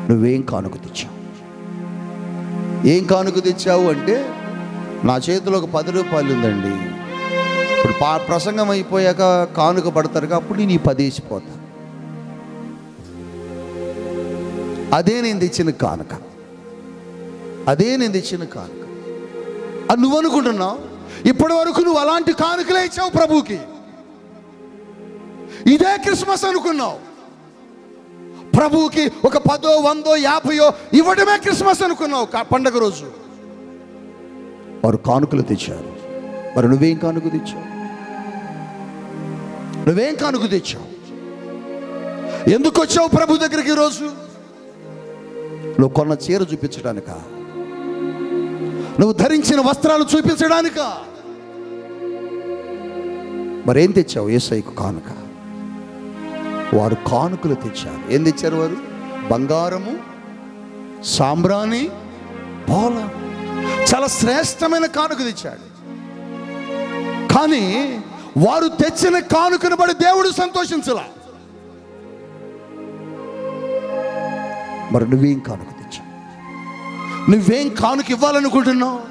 నువ్వేం కానుక తెచ్చావు? ఏం కానుక తెచ్చావు అంటే, నా చేతిలో ఒక 10 రూపాయలు ఉందండి, ఇప్పుడు ప్రసంగం అయిపోయాక కానుక పడతారుగా, అప్పుడు నేను ఈ 10 వేసిపోతా. అదే నేను తెచ్చిన కానుక, అదే నేను తెచ్చిన కానుక అని నువ్వు అనుకుంటున్నావు. ఇప్పటి వరకు నువ్వు అలాంటి కానుకలే ఇచ్చావు ప్రభువుకి. ఇదే క్రిస్మస్ అనుకున్నావు. ప్రభువుకి ఒక 10, 100, 50 ఇవ్వడమే క్రిస్మస్ అనుకున్నావు పండగ రోజు. వారు కానుకలు తెచ్చారు. మరి నువ్వేం కానుక తెచ్చావు? నువ్వేం కానుక తెచ్చావు? ఎందుకు వచ్చావు ప్రభు దగ్గరికి ఈరోజు? నువ్వు కొన్న చీర చూపించడానిక? నువ్వు ధరించిన వస్త్రాలు చూపించడానిక? మరేం తెచ్చావు? యేసయ్యకు కానుక. వారు కానుకలు తెచ్చారు. ఏం తెచ్చారు వారు? బంగారము, సాంబ్రాణి, పోల. చాలా శ్రేష్టమైన కానుక తెచ్చాడు. కానీ వారు తెచ్చిన కానుకను బట్టి దేవుడు సంతోషించలా. మరి నువ్వేం కానుక తెచ్చావు? నువ్వేం కానుక ఇవ్వాలనుకుంటున్నావు?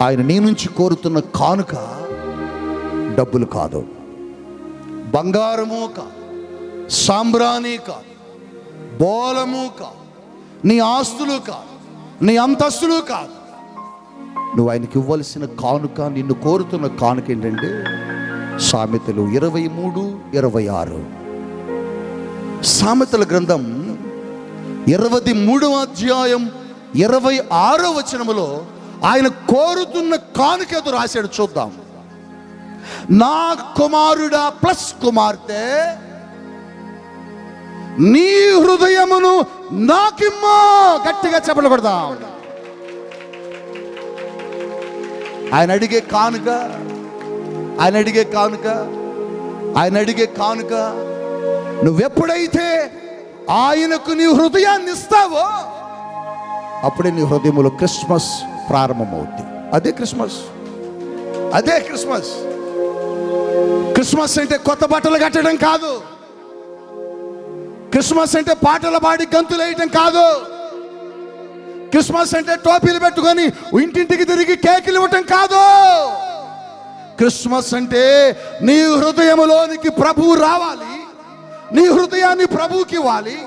ఆయన నీ నుంచి కోరుతున్న కానుక డబ్బులు కాదు, బంగారము కాదు, సాంబ్రాణి కాదు, బోలము కాదు, నీ ఆస్తులు కాదు, నీ అంతస్తులు కాదు. నువ్వు ఆయనకి ఇవ్వాల్సిన కానుక, నిన్ను కోరుతున్న కానుక ఏంటంటే సామెతలు 23:26. సామెతల గ్రంథం 23వ అధ్యాయం 26వ వచనములో ఆయన కోరుతున్న కానుక ఏదో రాశాడు. చూద్దాం. నా కుమారుడా ప్లస్ కుమార్తె, నీ హృదయమును నాకిమ్మా. గట్టిగా చెప్పలు కొడదాం. ఆయన అడిగే కానుక, ఆయన అడిగే కానుక, ఆయన అడిగే కానుక నువ్వెప్పుడైతే ఆయనకు నీ హృదయాన్ని ఇస్తావో అప్పుడే నీ హృదయంలో క్రిస్మస్ ప్రారంభమవుతుంది. అదే క్రిస్మస్, అదే క్రిస్మస్. క్రిస్మస్ అంటే కొత్త బట్టలు కట్టడం కాదు. క్రిస్మస్ అంటే పాటలు పాడి గంతులు వేయటం కాదు. క్రిస్మస్ అంటే టోపీలు పెట్టుకొని ఇంటింటికి తిరిగి కేకులు ఇవ్వటం కాదు. క్రిస్మస్ అంటే నీ హృదయంలోనికి ప్రభువు రావాలి, నీ హృదయాన్ని ప్రభువుకి ఇవ్వాలి,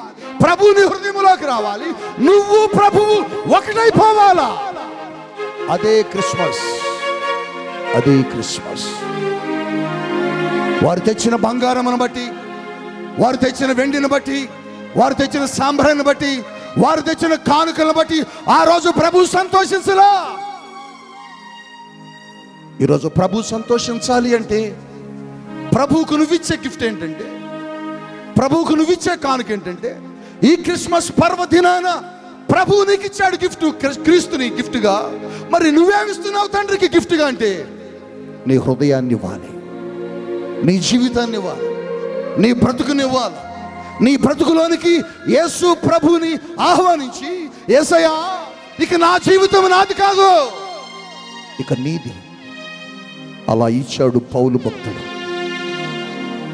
ప్రభు నీ హృదయంలోకి రావాలి, నువ్వు ప్రభువు ఒకటైపోవాలా. అదే క్రిస్మస్, అదే క్రిస్మస్. వారు తెచ్చిన బంగారమును బట్టి, వారు తెచ్చిన వెండిని బట్టి, వారు తెచ్చిన సాంబ్రాన్ని బట్టి, వారు తెచ్చిన కానుకలను బట్టి ఆ రోజు ప్రభు సంతోషించలా. ఈరోజు ప్రభు సంతోషించాలి అంటే ప్రభువుకు నువ్విచ్చే గిఫ్ట్ ఏంటంటే, ప్రభువుకు నువ్విచ్చే కానుక ఏంటంటే, ఈ క్రిస్మస్ పర్వదినాన ప్రభువు నీకు ఇచ్చాడు గిఫ్ట్, క్రీస్తుని గిఫ్ట్గా. మరి నువ్వేమిస్తున్నావు తండ్రికి గిఫ్ట్గా అంటే నీ హృదయాన్ని ఇవ్వాలి, నీ జీవితాన్ని ఇవ్వాలి, నీ బ్రతుకుని ఇవ్వాలి. నీ బ్రతుకులోనికి యేసు ప్రభుని ఆహ్వానించి, యేసయ్యా ఇక నా జీవితం నాది కాదు, ఇక నీది. అలా ఇచ్చాడు పౌలు భక్తుడు,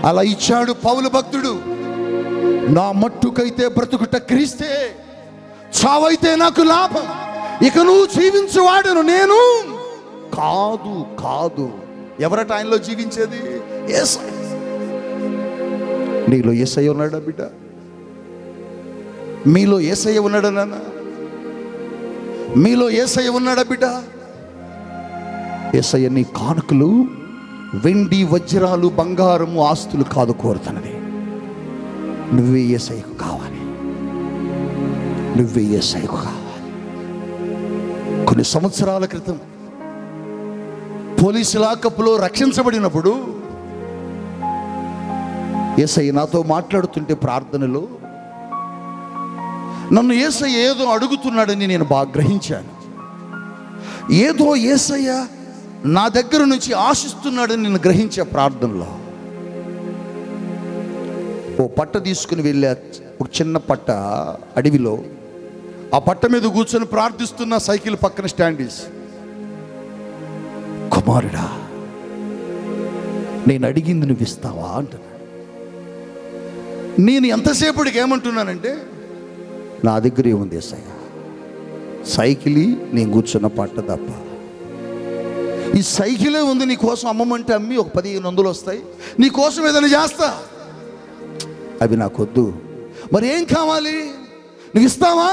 అలా ఇచ్చాడు పౌలు భక్తుడు. నా మట్టుకైతే బ్రతుకుట క్రీస్తే, చావైతే నాకు లాభం, ఇక నువ్వు జీవించువాడును నేను కాదు. కాదు. ఎవరట ఆయనలో జీవించేది? యేసయ్య. నీలో యేసయ్య ఉన్నాడా బిడ్డ? మీలో యేసయ్య ఉన్నాడా నాన్న? మీలో యేసయ్య ఉన్నాడా బిడ్డ? యేసయ్య నీ కానుకలు వెండి, వజ్రాలు, బంగారము, ఆస్తులు కాదు కోరుతున్నది. నువ్వే యేసయ్యకు కావాలి, నువ్వే యేసయ్యకు కావాలి. కొన్ని సంవత్సరాల క్రితం పోలీసు లాకప్లో రక్షించబడినప్పుడు యేసయ్య నాతో మాట్లాడుతుంటే ప్రార్థనలో నన్ను యేసయ్య ఏదో అడుగుతున్నాడని నేను బాగా గ్రహించాను. ఏదో యేసయ్య నా దగ్గర నుంచి ఆశిస్తున్నాడని నేను గ్రహించే ప్రార్థనలో. ఓ పట్ట తీసుకుని వెళ్ళా, ఒక చిన్న పట్ట అడవిలో. ఆ పట్ట మీద కూర్చొని ప్రార్థిస్తున్న సైకిల్ పక్కన స్టాండ్ చేసి, కుమారుడా నేను అడిగింది నువ్వు ఇస్తావా అంటున్నాడు. నేను ఎంతసేపటికి ఏమంటున్నానంటే, నా దగ్గర ఏముంది యేసయ్య, సైకిల్ నేను కూర్చున్న పట్ట తప్ప. ఈ సైకిలే ఉంది, నీ కోసం అమ్మమంటే అమ్మి ఒక 1500 వస్తాయి, నీ కోసం ఏదైనా చేస్తా, అవి నాకొద్దు. మరి ఏం కావాలి? నువ్వు ఇస్తావా?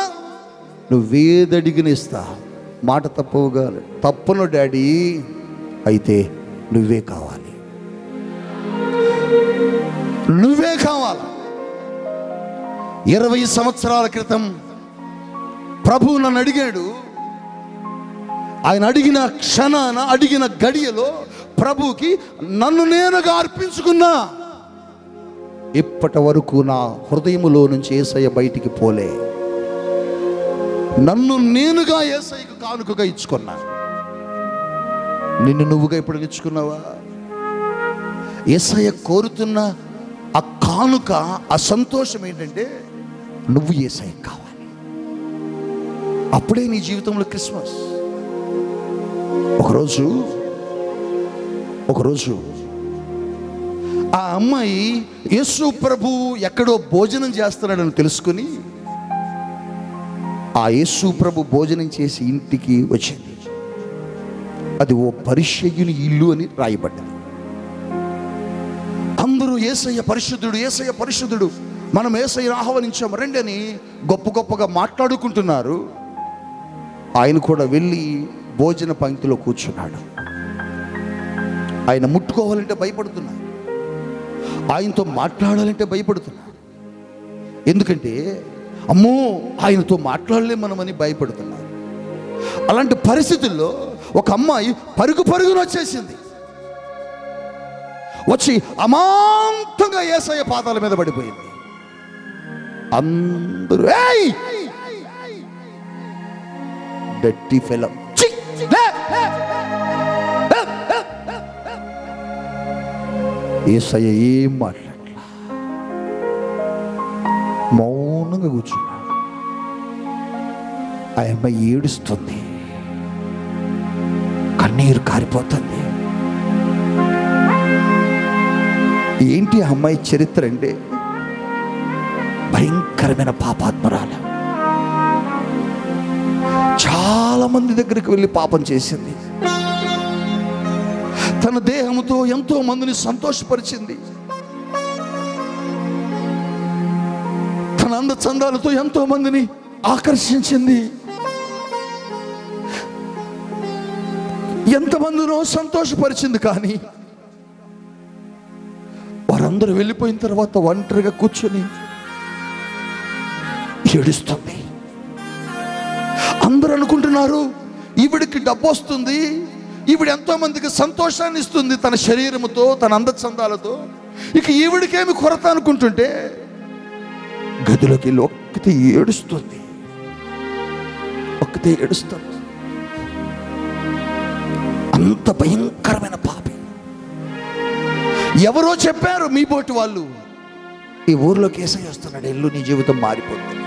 నువ్వేదడిగిన ఇస్తా. మాట తప్పవుగా. తప్పను డాడీ, అయితే నువ్వే కావాలి, నువ్వే కావాలి. 20 సంవత్సరాల క్రితం ప్రభువు నన్ను అడిగాడు. ఆయన అడిగిన క్షణాన, అడిగిన గడియలో ప్రభువుకి నన్ను నేనుగా అర్పించుకున్నా. ఇప్పటి వరకు నా హృదయములో నుంచి యేసయ్య బయటికి పోలే. నన్ను నేనుగా యేసయ్యకు కానుకగా ఇచ్చుకున్నా. నిన్ను నువ్వుగా ఇప్పుడు ఇచ్చుకున్నావా? యేసయ్య కోరుతున్న ఆ కానుక, ఆ సంతోషం ఏంటంటే నువ్వు యేసయ్యకు కావాలి. అప్పుడే నీ జీవితంలో క్రిస్మస్. ఒకరోజు ఆ అమ్మాయి యేసు ప్రభు ఎక్కడో భోజనం చేస్తున్నాడని తెలుసుకుని ఆ యేసు ప్రభు భోజనం చేసి ఇంటికి వచ్చింది. అది ఓ పరిసయ్యుని ఇల్లు అని రాయబడ్డది. అందరూ యేసయ్య పరిశుద్ధుడు, యేసయ్య పరిశుద్ధుడు, మనం యేసయ్యను ఆహ్వానించాము రండి అని గొప్పగా మాట్లాడుకుంటున్నారు. ఆయన కూడా వెళ్ళి భోజన పంక్తిలో కూర్చున్నాడు. ఆయన ముట్టుకోవాలంటే భయపడుతున్నారు, ఆయనతో మాట్లాడాలంటే భయపడుతున్నారు. ఎందుకంటే అమ్మో ఆయనతో మాట్లాడలేం మనమని భయపడుతున్నారు. అలాంటి పరిస్థితుల్లో ఒక అమ్మాయి పరుగున వచ్చేసింది. వచ్చి అమాంతంగా యేసయ్య పాదాల మీద పడిపోయింది. అందరూ డర్టీ ఫెలో, యేసయ్య ఏం మాట్లాడలా, మౌనంగా కూర్చున్నాడు. ఆ అమ్మాయి ఏడుస్తుంది, కన్నీరు కారిపోతుంది. ఏంటి ఆ అమ్మాయి చరిత్ర అంటే భయంకరమైన పాపాత్మరాలు. చాలా మంది దగ్గరికి వెళ్ళి పాపం చేసింది. తన దేహంతో ఎంతో మందిని సంతోషపరిచింది. తన అందచందాలతో ఎంతో మందిని ఆకర్షించింది. ఎంతమందినో సంతోషపరిచింది. కానీ వారందరూ వెళ్ళిపోయిన తర్వాత ఒంటరిగా కూర్చొని ఏడుస్తుంది. అందరూ అనుకుంటున్నారు ఈవిడికి డబ్బు వస్తుంది, ఈవిడ ఎంతో మందికి సంతోషాన్ని ఇస్తుంది తన శరీరముతో, తన అందచందాలతో, ఇక ఈవిడికేమి కొరత అనుకుంటుంటే గదిలోకి వెళ్ళి ఒక్కతే ఏడుస్తుంది. అంత భయంకరమైన పాపి. ఎవరో చెప్పారు, మీ బోటి వాళ్ళు, ఈ ఊర్లోకి యేసయ్య వస్తున్నాడు, ఎల్లు నీ జీవితం మారిపోతుంది.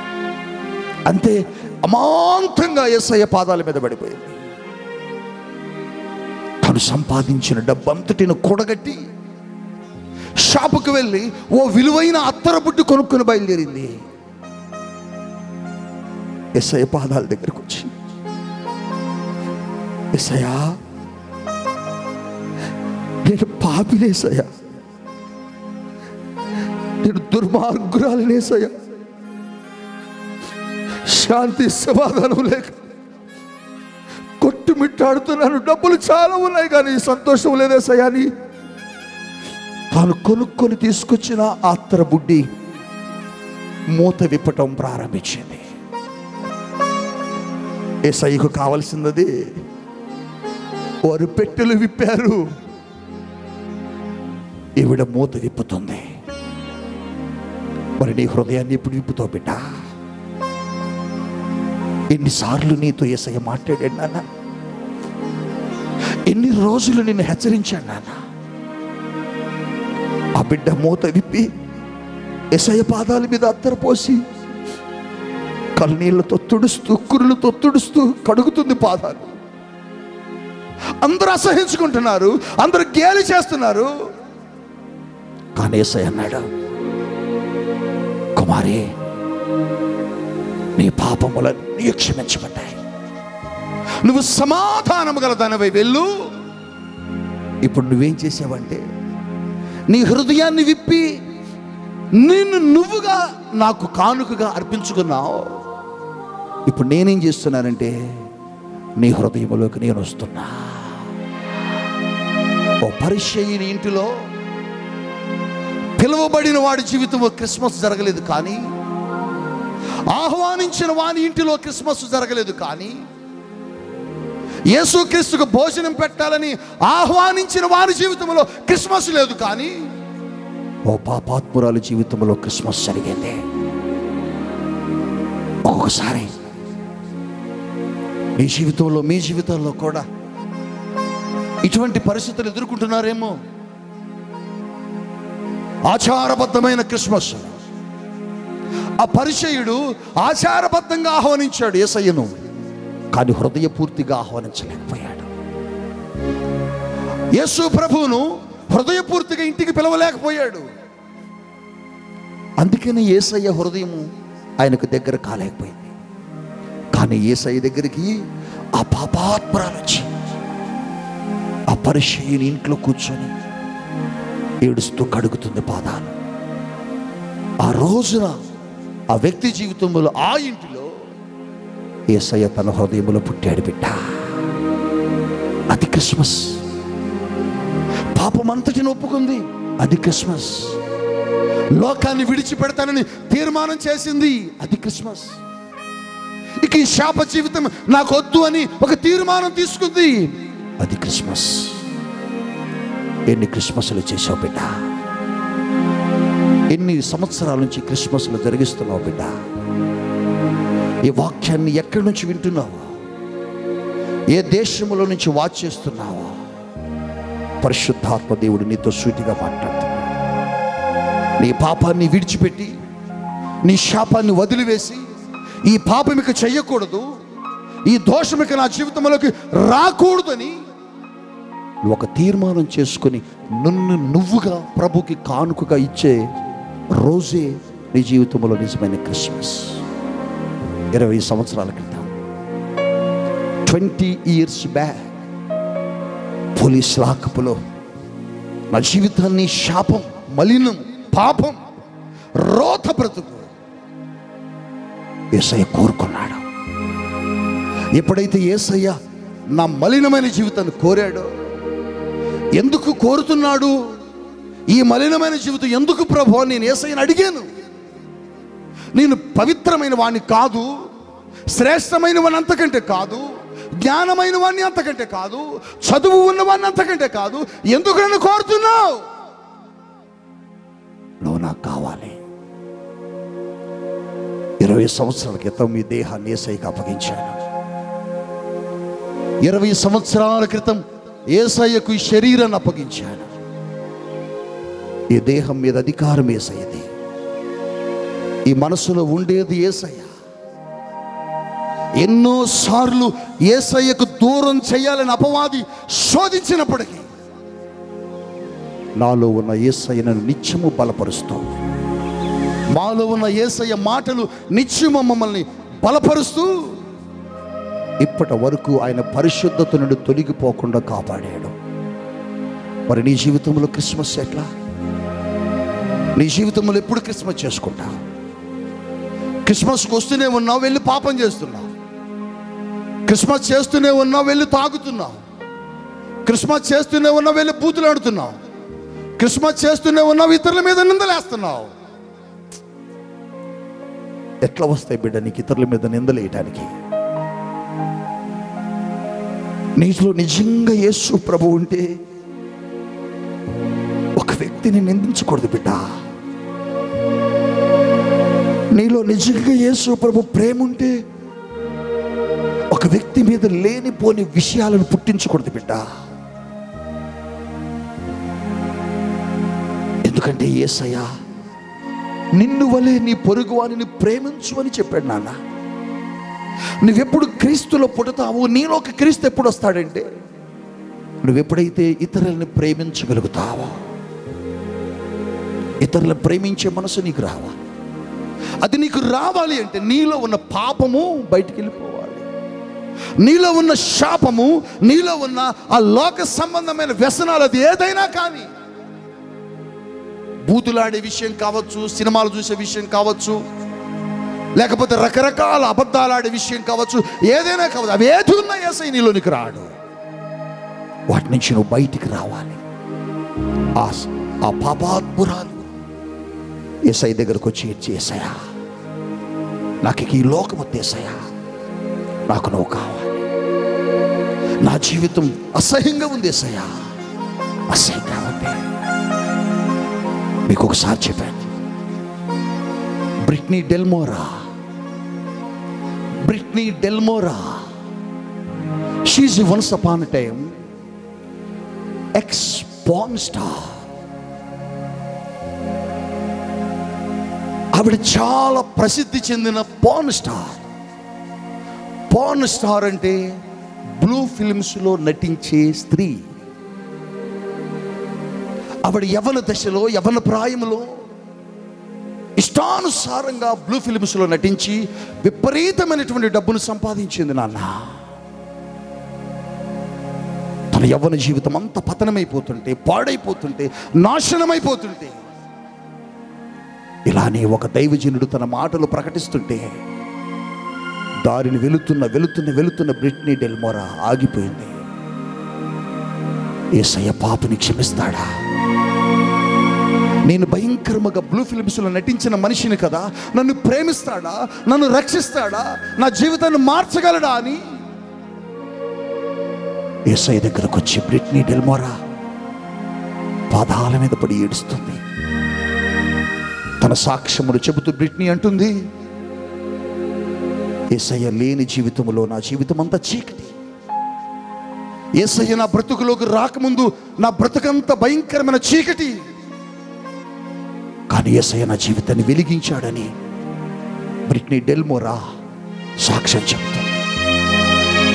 అంతే, అమాంతంగా యేసయ్య పాదాల మీద పడిపోయింది. తను సంపాదించిన డబ్బంతటిని కూడగట్టి షాపుకు వెళ్ళి ఓ విలువైన అత్తర బుడ్డి కొనుక్కొని బయలుదేరింది. యేసయ్య పాదాల దగ్గరకు వచ్చి, యేసయ్యా నేను పాపినేసయ్యా, నేను దుర్మార్గురాలినేసయ్యా, శాంతి సమాధానం లేక కొట్టుమిట్టాడుతున్నాను, డబ్బులు చాలా ఉన్నాయి కానీ సంతోషం లేదేసయ్యా అని తాను కొనుక్కొని తీసుకొచ్చిన అత్తర బుడ్డి మూత విప్పటం ప్రారంభించింది. యేసయ్యకు కావలసినది వారు పెట్టెలు విప్పారు, ఈవిడ మూత విప్పుతుంది. మరి నీ హృదయాన్ని ఎప్పుడు విప్పుతో బిడ్డ? ఎన్నిసార్లు నీతో యేసయ్య మాట్లాడాడు నాన్న? ఎన్ని రోజులు నిన్ను హెచ్చరించాడు నాన్న? ఆ బిడ్డ మూత విప్పి యేసయ్య పాదాల మీద అత్తర పోసి కన్నీళ్లతో తుడుస్తూ, కురులతో తుడుస్తూ కడుగుతుంది పాదాలు. అందరూ అసహించుకుంటున్నారు, అందరూ గేలి చేస్తున్నారు. కానీ యేసయ్య అన్నాడు, కుమారి నీ పాపములన్నీ క్షమించబడ్డాయి, నువ్వు సమాధానము గల దానివై వెళ్ళు. ఇప్పుడు నువ్వేం చేసావంటే నీ హృదయాన్ని విప్పి నిన్ను నువ్వుగా నాకు కానుకగా అర్పించుకున్నావు, ఇప్పుడు నేనేం చేస్తున్నానంటే నీ హృదయంలోకి నేను వస్తున్నా. ఓ పరిచయుని ఇంటిలో పిలువబడిన వాడి జీవితంలో క్రిస్మస్ జరగలేదు, కానీ ఆహ్వానించిన వాని ఇంటిలో క్రిస్మస్ జరగలేదు, కానీ యేసుక్రీస్తుకు భోజనం పెట్టాలని ఆహ్వానించిన వారి జీవితంలో క్రిస్మస్ లేదు, కానీ ఓ పాపాత్మురాలు జీవితంలో క్రిస్మస్ జరిగింది. ఒక్కొక్కసారి మీ జీవితంలో, మీ జీవితాల్లో కూడా ఇటువంటి పరిస్థితులు ఎదుర్కొంటున్నారేమో. ఆచారబద్ధమైన క్రిస్మస్, ఆ పరిచయుడు ఆచారబద్ధంగా ఆహ్వానించాడు యేసయ్యను, కానీ హృదయపూర్తిగా ఆహ్వానించలేకపోయాడు. యేసు ప్రభువును హృదయపూర్తిగా ఇంటికి పిలవలేకపోయాడు. అందుకని యేసయ్య హృదయము ఆయనకు దగ్గర కాలేకపోయింది. కానీ యేసయ్య దగ్గరికి ఆ పాపాత్మురాలు వచ్చి ఆ పరిచయుని ఇంట్లో కూర్చొని ఏడుస్తూ కడుగుతుంది పాదాలు. ఆ రోజున ఆ వ్యక్తి జీవితంలో, ఆ ఇంటిలో యేసయ్య తన హృదయంలో పుట్టాడు బిడ్డ. అది క్రిస్మస్. పాపమంతటిని ఒప్పుకుంది, అది క్రిస్మస్. లోకాన్ని విడిచిపెడతానని తీర్మానం చేసింది, అది క్రిస్మస్. ఇక ఈ శాప జీవితం నాకు వద్దు అని ఒక తీర్మానం తీసుకుంది, అది క్రిస్మస్. ఎన్ని క్రిస్మస్లు చేసావు బిడ్డ? ఎన్ని సంవత్సరాల నుంచి క్రిస్మస్లు జరిగిస్తున్నావు బిడ్డ? ఈ వాక్యాన్ని ఎక్కడి నుంచి వింటున్నావు? ఏ దేశంలో నుంచి వాచ్ చేస్తున్నావా? పరిశుద్ధాత్మ దేవుడు నీతో సూటిగా మాట్లాడుతున్నాడు. నీ పాపాన్ని విడిచిపెట్టి, నీ శాపాన్ని వదిలివేసి, ఈ పాపం ఇక చెయ్యకూడదు, ఈ దోషం ఇక నా జీవితంలోకి రాకూడదని ఒక తీర్మానం చేసుకొని నువ్వుగా ప్రభుకి కానుకగా ఇచ్చే రోజే నీ జీవితంలో నిజమైన క్రిస్మస్. 20 సంవత్సరాల క్రితం, 20 years బ్యాక్, పోలీస్ లాకపులో నా జీవితాన్ని శాపం, మలినం, పాపం, రోత బ్రతుకు యేసయ్య కోరుకున్నాడు. ఎప్పుడైతే యేసయ్య నా మలినమైన జీవితాన్ని కోరాడో, ఎందుకు కోరుతున్నాడు ఈ మలినమైన జీవితం ఎందుకు ప్రభు అని నేను యేసయ్యని అడిగాను. నేను పవిత్రమైన వాణ్ణి కాదు, శ్రేష్టమైన వాణ్ణి అంతకంటే కాదు, జ్ఞానమైన వాణ్ణి అంతకంటే కాదు, చదువు ఉన్నవాణ్ణి అంతకంటే కాదు, ఎందుకు నన్ను కోరుతున్నావు? నువ్వు నాకు కావాలి. 20 సంవత్సరాల క్రితం మీ దేహాన్ని యేసయ్యకి అప్పగించాను. 20 సంవత్సరాల క్రితం యేసయ్యకు ఈ శరీరాన్ని అప్పగించాను. ఈ దేహం మీద అధికారం యేసయ్యది, ఈ మనసులో ఉండేది యేసయ్య. ఎన్నోసార్లు యేసయ్యకు దూరం చేయాలని అపవాది శోధించినప్పటికీ నాలో ఉన్న యేసయ్యను నిత్యము బలపరుస్తూ, మాలో ఉన్న యేసయ్య మాటలు నిత్యము మమ్మల్ని బలపరుస్తూ ఇప్పటి వరకు ఆయన పరిశుద్ధత నుండి తొలగిపోకుండా కాపాడాడు. మరి నీ జీవితంలో క్రిస్మస్ ఎట్లా? నీ జీవితంలో ఎప్పుడు క్రిస్మస్ చేసుకుంటావు? క్రిస్మస్కి వస్తూనే ఉన్నావు, వెళ్ళి పాపం చేస్తున్నావు. క్రిస్మస్ చేస్తూనే ఉన్నావు, వెళ్ళి తాగుతున్నావు. క్రిస్మస్ చేస్తూనే ఉన్నావు, వెళ్ళి బూతులు ఆడుతున్నావు. క్రిస్మస్ చేస్తూనే ఉన్నావు, ఇతరుల మీద నిందలేస్తున్నావు. ఎట్లా వస్తాయి బిడ్డ నీకు ఇతరుల మీద నిందలేయటానికి? నీలో నిజంగా యేసు ప్రభు ఉంటే ఒక వ్యక్తిని నిందించకూడదు బిడ్డ. నీలో నిజంగా యేసు ప్రభు ప్రేమ ఉంటే ఒక వ్యక్తి మీద లేనిపోని విషయాలను పుట్టించకూడదు బిడ్డ. ఎందుకంటే యేసయ్య నిన్ను వలె నీ పొరుగువానిని ప్రేమించు అని చెప్పాడు. నాన్న, నువ్వెప్పుడు క్రీస్తులో పుడతావు, నీలోకి క్రీస్తు ఎప్పుడు వస్తాడంటే నువ్వెప్పుడైతే ఇతరులను ప్రేమించగలుగుతావో, ఇతరులను ప్రేమించే మనసు నీకు రావాలి. అది నీకు రావాలి అంటే నీలో ఉన్న పాపము బయటికి వెళ్ళిపోవాలి. నీలో ఉన్న శాపము, నీలో ఉన్న ఆ లోక సంబంధమైన వ్యసనాలు, అది ఏదైనా కానీ బూతులాడే విషయం కావచ్చు, సినిమాలు చూసే విషయం కావచ్చు, లేకపోతే రకరకాల అబద్ధాలాడే విషయం కావచ్చు, ఏదైనా కావచ్చు, అవి ఏది ఉన్నా యేసయ్య నీలోనికి రాడు. వాటి నుంచి నువ్వు బయటికి రావాలి. ఆ పాపాత్మురాలు యేసయ్య దగ్గరకు వచ్చి యేసయ్యా, నాకు ఈ లోకం వద్దు యేసయ్యా, నాకు నువ్వు కావాలి, నా జీవితం అసహ్యంగా ఉంది యేసయ్యా, అసహ్యంగా ఉంది. మీకు ఒకసారి చెప్పాను, Britney Delmora she's once upon a time ex porn star. ఆవిడ చాలా ప్రసిద్ధి చెందిన పాన్ స్టార్ అంటే బ్లూ ఫిల్మ్స్లో నటించే స్త్రీ. ఆవిడ యవ్వన దశలో, యవ్వన ప్రాయంలో ఇష్టానుసారంగా బ్లూ ఫిల్మ్స్లో నటించి విపరీతమైనటువంటి డబ్బును సంపాదించింది నాన్న. తన యవ్వన జీవితం అంతా పతనమైపోతుంటే, పాడైపోతుంటే, నాశనమైపోతుంటే, ఇలానే ఒక దైవజనుడు తన మాటలు ప్రకటిస్తుంటే దారిని వెళుతున్న బ్రిట్నీ డెల్మోరా ఆగిపోయింది. యేసయ్య పాపని క్షమిస్తాడా? నేను భయంకరంగా బ్లూ ఫిల్మ్స్లో నటించిన మనిషిని కదా, నన్ను ప్రేమిస్తాడా, నన్ను రక్షిస్తాడా, నా జీవితాన్ని మార్చగలడా అని యేసయ్య దగ్గరకు వచ్చి బ్రిట్నీ డెల్మోరా పాదాల మీద పడి ఏడుస్తుంది. తన సాక్ష్యములు చెబుతూ బ్రిట్నీ అంటుంది, యేసయ్య లేని జీవితంలో నా జీవితం అంతా చీకటి. యేసయ్య నా బ్రతుకులోకి రాకముందు నా బ్రతుకంత భయంకరమైన చీకటి, కానీ యేసయ్య నా జీవితాన్ని వెలిగించాడని బ్రిట్నీ డెల్మోరా సాక్ష్యం చెబుతుంది.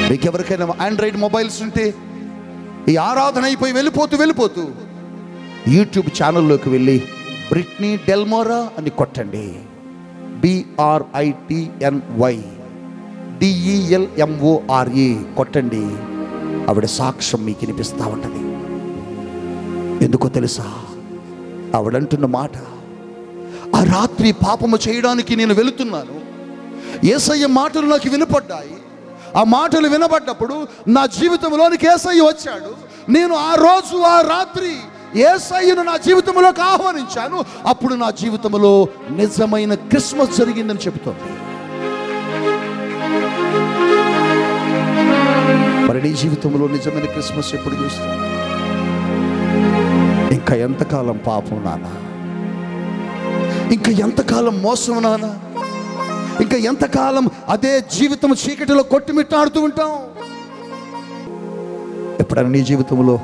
మీకు ఎవరికైనా ఆండ్రాయిడ్ మొబైల్స్ ఉంటే ఈ ఆరాధన అయిపోయి వెళ్ళిపోతూ యూట్యూబ్ ఛానల్లోకి వెళ్ళి బ్రిట్నీ డెల్మోరా అని కొట్టండి. BRITNY కొట్టండి. ఆవిడ సాక్ష్యం మీకు వినిపిస్తూ ఉంటుంది. ఎందుకో తెలుసా? ఆవిడంటున్న మాట, ఆ రాత్రి పాపము చేయడానికి నేను వెళుతున్నాను, యేసయ్య మాటలు నాకు వినపడ్డాయి. ఆ మాటలు వినబడ్డప్పుడు నా జీవితంలోనికి యేసయ్య వచ్చాడు. నేను ఆ రోజు ఆ రాత్రి యేసయ్యను నా జీవితంలోకి ఆహ్వానించాను. అప్పుడు నా జీవితంలో నిజమైన క్రిస్మస్ జరిగిందని చెబుతోంది. మరి నీ జీవితంలో నిజమైన క్రిస్మస్ ఎప్పుడు చూస్తావు? ఇంకా ఎంతకాలం పాపం నాన్న, ఇంకా ఎంతకాలం మోసం నాన్న, ఇంకా ఎంతకాలం అదే జీవితం చీకటిలో కొట్టుమిట్టాడుతూ ఉంటాం? ఎప్పుడైనా నీ జీవితంలో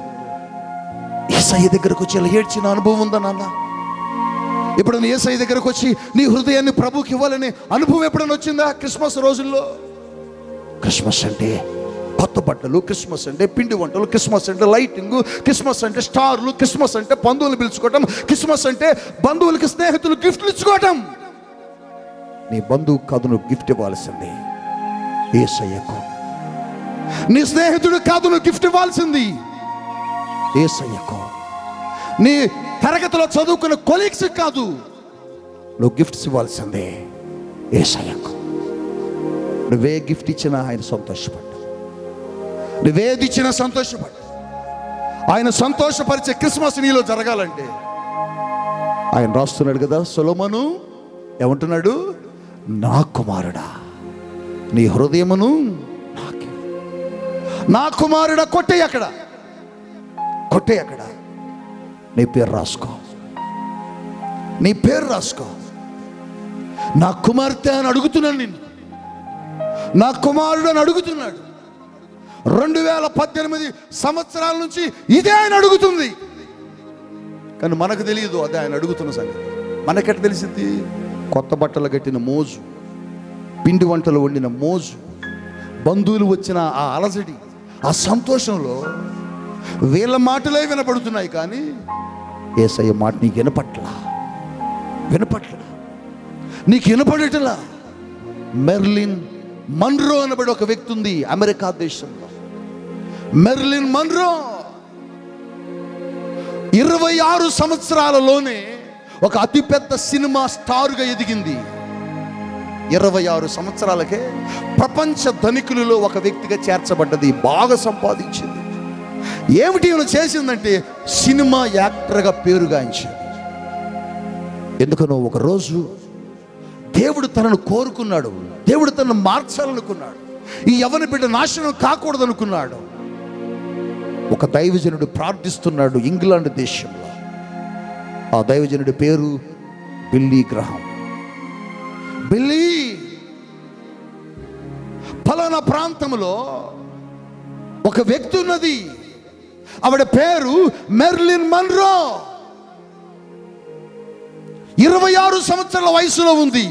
యేసయ్య దగ్గరకు వచ్చి ఇలా ఏడ్చిన అనుభవం ఉందా నాన్న? ఎప్పుడైనా యేసయ్య దగ్గరకు వచ్చి నీ హృదయాన్ని ప్రభుకి ఇవ్వాలనే అనుభవం ఎప్పుడైనా వచ్చిందా? క్రిస్మస్ రోజుల్లో క్రిస్మస్ అంటే కొత్త బట్టలు, క్రిస్మస్ అంటే పిండి వంటలు, క్రిస్మస్ అంటే లైటింగ్, క్రిస్మస్ అంటే స్టార్లు, క్రిస్మస్ అంటే బంధువులు పిలుచుకోవటం, క్రిస్మస్ అంటే బంధువులకి స్నేహితులు గిఫ్ట్లు ఇచ్చుకోవటం. నీ బంధువు కాదు నువ్వు గిఫ్ట్ ఇవ్వాల్సింది యేసయ్యకు. నీ స్నేహితుడు కాదు నువ్వు గిఫ్ట్ ఇవ్వాల్సింది యేసయ్యకు. నీ తరగతిలో చదువుకున్న కొలీగ్స్ కాదు నువ్వు గిఫ్ట్స్ ఇవ్వాల్సిందే యేసయ్యకు. నువ్వే గిఫ్ట్ ఇచ్చినా ఆయన సంతోషపడ్డా, నువ్వేది ఇచ్చినా సంతోషపడ్డా. ఆయన సంతోషపరిచే క్రిస్మస్ నీలో జరగాలంటే ఆయన రాస్తున్నాడు కదా, సొలొమోను ఏమంటున్నాడు? నా కుమారుడా నీ హృదయమును నాకే. నా కుమారుడా కొట్టే అక్కడ నీ పేరు రాసుకో, నీ పేరు రాసుకో. నా కుమార్తె అని అడుగుతున్నాను నిన్ను, నా కుమారుడు అని అడుగుతున్నాడు. 2018 సంవత్సరాల నుంచి ఇదే ఆయన అడుగుతుంది. కానీ మనకు తెలియదు అదే ఆయన అడుగుతున్న సంగతి. మనకెట తెలిసింది? కొత్త బట్టలు కట్టిన మోజు, పిండి వంటలు వండిన మోజు, బంధువులు వచ్చిన ఆ అలజడి, ఆ సంతోషంలో వీళ్ళ మాటలే వినపడుతున్నాయి. కానీ యేసయ్య మాట నీకు వినపట్ల, నీకు వినపడేటలా. మెర్లిన్ మన్రో అనబడి ఒక వ్యక్తి ఉంది అమెరికా దేశంలో. మెర్లిన్ మన్రో 26 సంవత్సరాలలోనే ఒక అతిపెద్ద సినిమా స్టారుగా ఎదిగింది. 26 సంవత్సరాలకే ప్రపంచ ధనికులలో ఒక వ్యక్తిగా చేర్చబడ్డది. బాగా సంపాదించింది. ఏమిటి ఈమె చేసిందంటే సినిమా యాక్టర్గా పేరుగాంచింది. ఎందుకనో ఒకరోజు దేవుడు తనను కోరుకున్నాడు. దేవుడు తనను మార్చాలనుకున్నాడు. ఈ యవ్వన బిడ్డ నాశనం కాకూడదు అనుకున్నాడు. ఒక దైవజనుడు ప్రార్థిస్తున్నాడు ఇంగ్లాండ్ దేశంలో. ఆ దైవజనుడి పేరు బిల్లీ గ్రహాం. బిల్లీ, ఫలానా ప్రాంతంలో ఒక వ్యక్తి ఉన్నది. ఆవిడ పేరు మెర్లిన్ మన్రో. 26 సంవత్సరాల వయసులో ఉంది.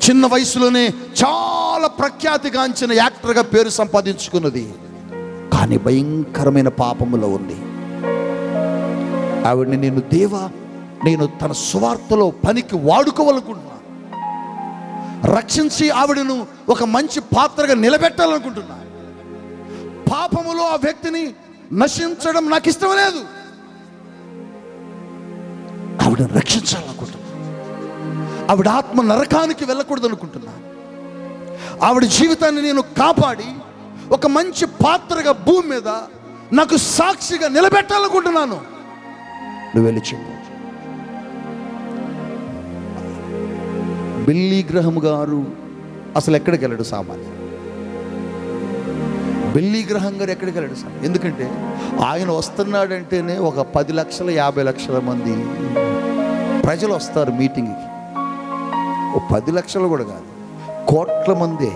చిన్న వయసులోనే చాలా ప్రఖ్యాతిగాంచిన యాక్టర్గా పేరు సంపాదించుకున్నది. కానీ భయంకరమైన పాపములో ఉంది. ఆవిడని నేను తన సువార్తలో పనికి వాడుకోవాలనుకుంటున్నాను. రక్షించి ఆవిడను ఒక మంచి పాత్రగా నిలబెట్టాలనుకుంటున్నాను. పాపములో ఆ వ్యక్తిని నశించడం నాకు ఇష్టం లేదు. ఆవిడను రక్షించాలనుకుంటున్నాను. ఆవిడ ఆత్మ నరకానికి వెళ్ళకూడదు అనుకుంటున్నాను. ఆవిడ జీవితాన్ని నేను కాపాడి ఒక మంచి పాత్రగా భూమి మీద నాకు సాక్షిగా నిలబెట్టాలనుకుంటున్నాను. నువ్వు వెళ్ళి చెప్పు. బిల్లీ గ్రహం గారు అసలు ఎక్కడికి వెళ్ళడు సామాన్య. బిల్లీ గ్రహం గారు ఎక్కడికి వెళ్ళడు సామాన్య. ఎందుకంటే ఆయన వస్తున్నాడంటేనే ఒక 10 లక్షల 50 లక్షల మంది ప్రజలు వస్తారు మీటింగ్కి. 10 లక్షలు కూడా కాదు, కోట్ల మందే.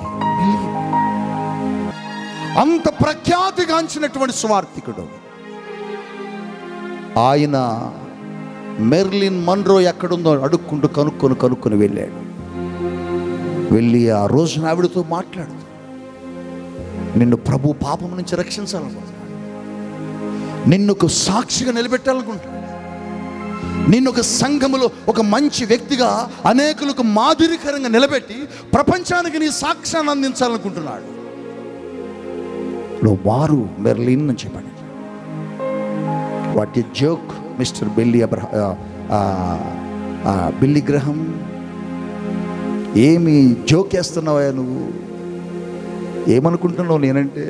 అంత ప్రఖ్యాతిగాంచినటువంటి స్వార్థికుడు ఆయన. మెర్లిన్ మన్రో ఎక్కడుందో అడుక్కుంటూ కనుక్కొని వెళ్ళాడు. వెళ్ళి ఆ రోజున ఆవిడతో మాట్లాడుతూ, నిన్ను ప్రభు పాపం నుంచి రక్షించాలనుకుంటున్నాడు. నిన్ను ఒక సాక్షిగా నిలబెట్టాలనుకుంటున్నాడు. నిన్ను ఒక సంఘములో ఒక మంచి వ్యక్తిగా అనేకులకు మాదిరికరంగా నిలబెట్టి ప్రపంచానికి నీ సాక్ష్యాన్ని అందించాలనుకుంటున్నాడు. వారు మెర్లిన్ అని చెప్పండి. What a joke mister Billy Graham. ఏమి జోక్ వేస్తున్నావా నువ్వు? ఏమనుకుంటున్నావు నేనంటే?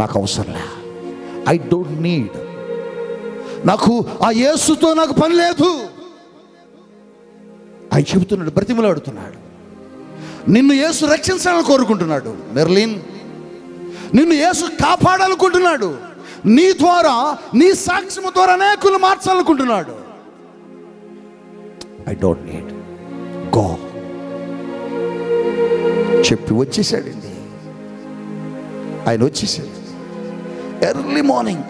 నాకు అవసరంలే. I don't need. నాకు ఆ యేసుతో నాకు పని లేదు. ఆయన చెబుతున్నాడు, బ్రతిమలాడుతున్నాడు. నిన్ను యేసు రక్షించాలని కోరుకుంటున్నాడు. మెర్లిన్, నిన్ను యేసు కాపాడాలనుకుంటున్నాడు. నీ ద్వారా, నీ సాక్ష్యము ద్వారా అనేకులు మార్చాలనుకుంటున్నాడు. ఐ డోంట్ నీడ్, గో చెప్పి వచ్చేసాడండి. ఆయన వచ్చేసాడు. ఎర్లీ మార్నింగ్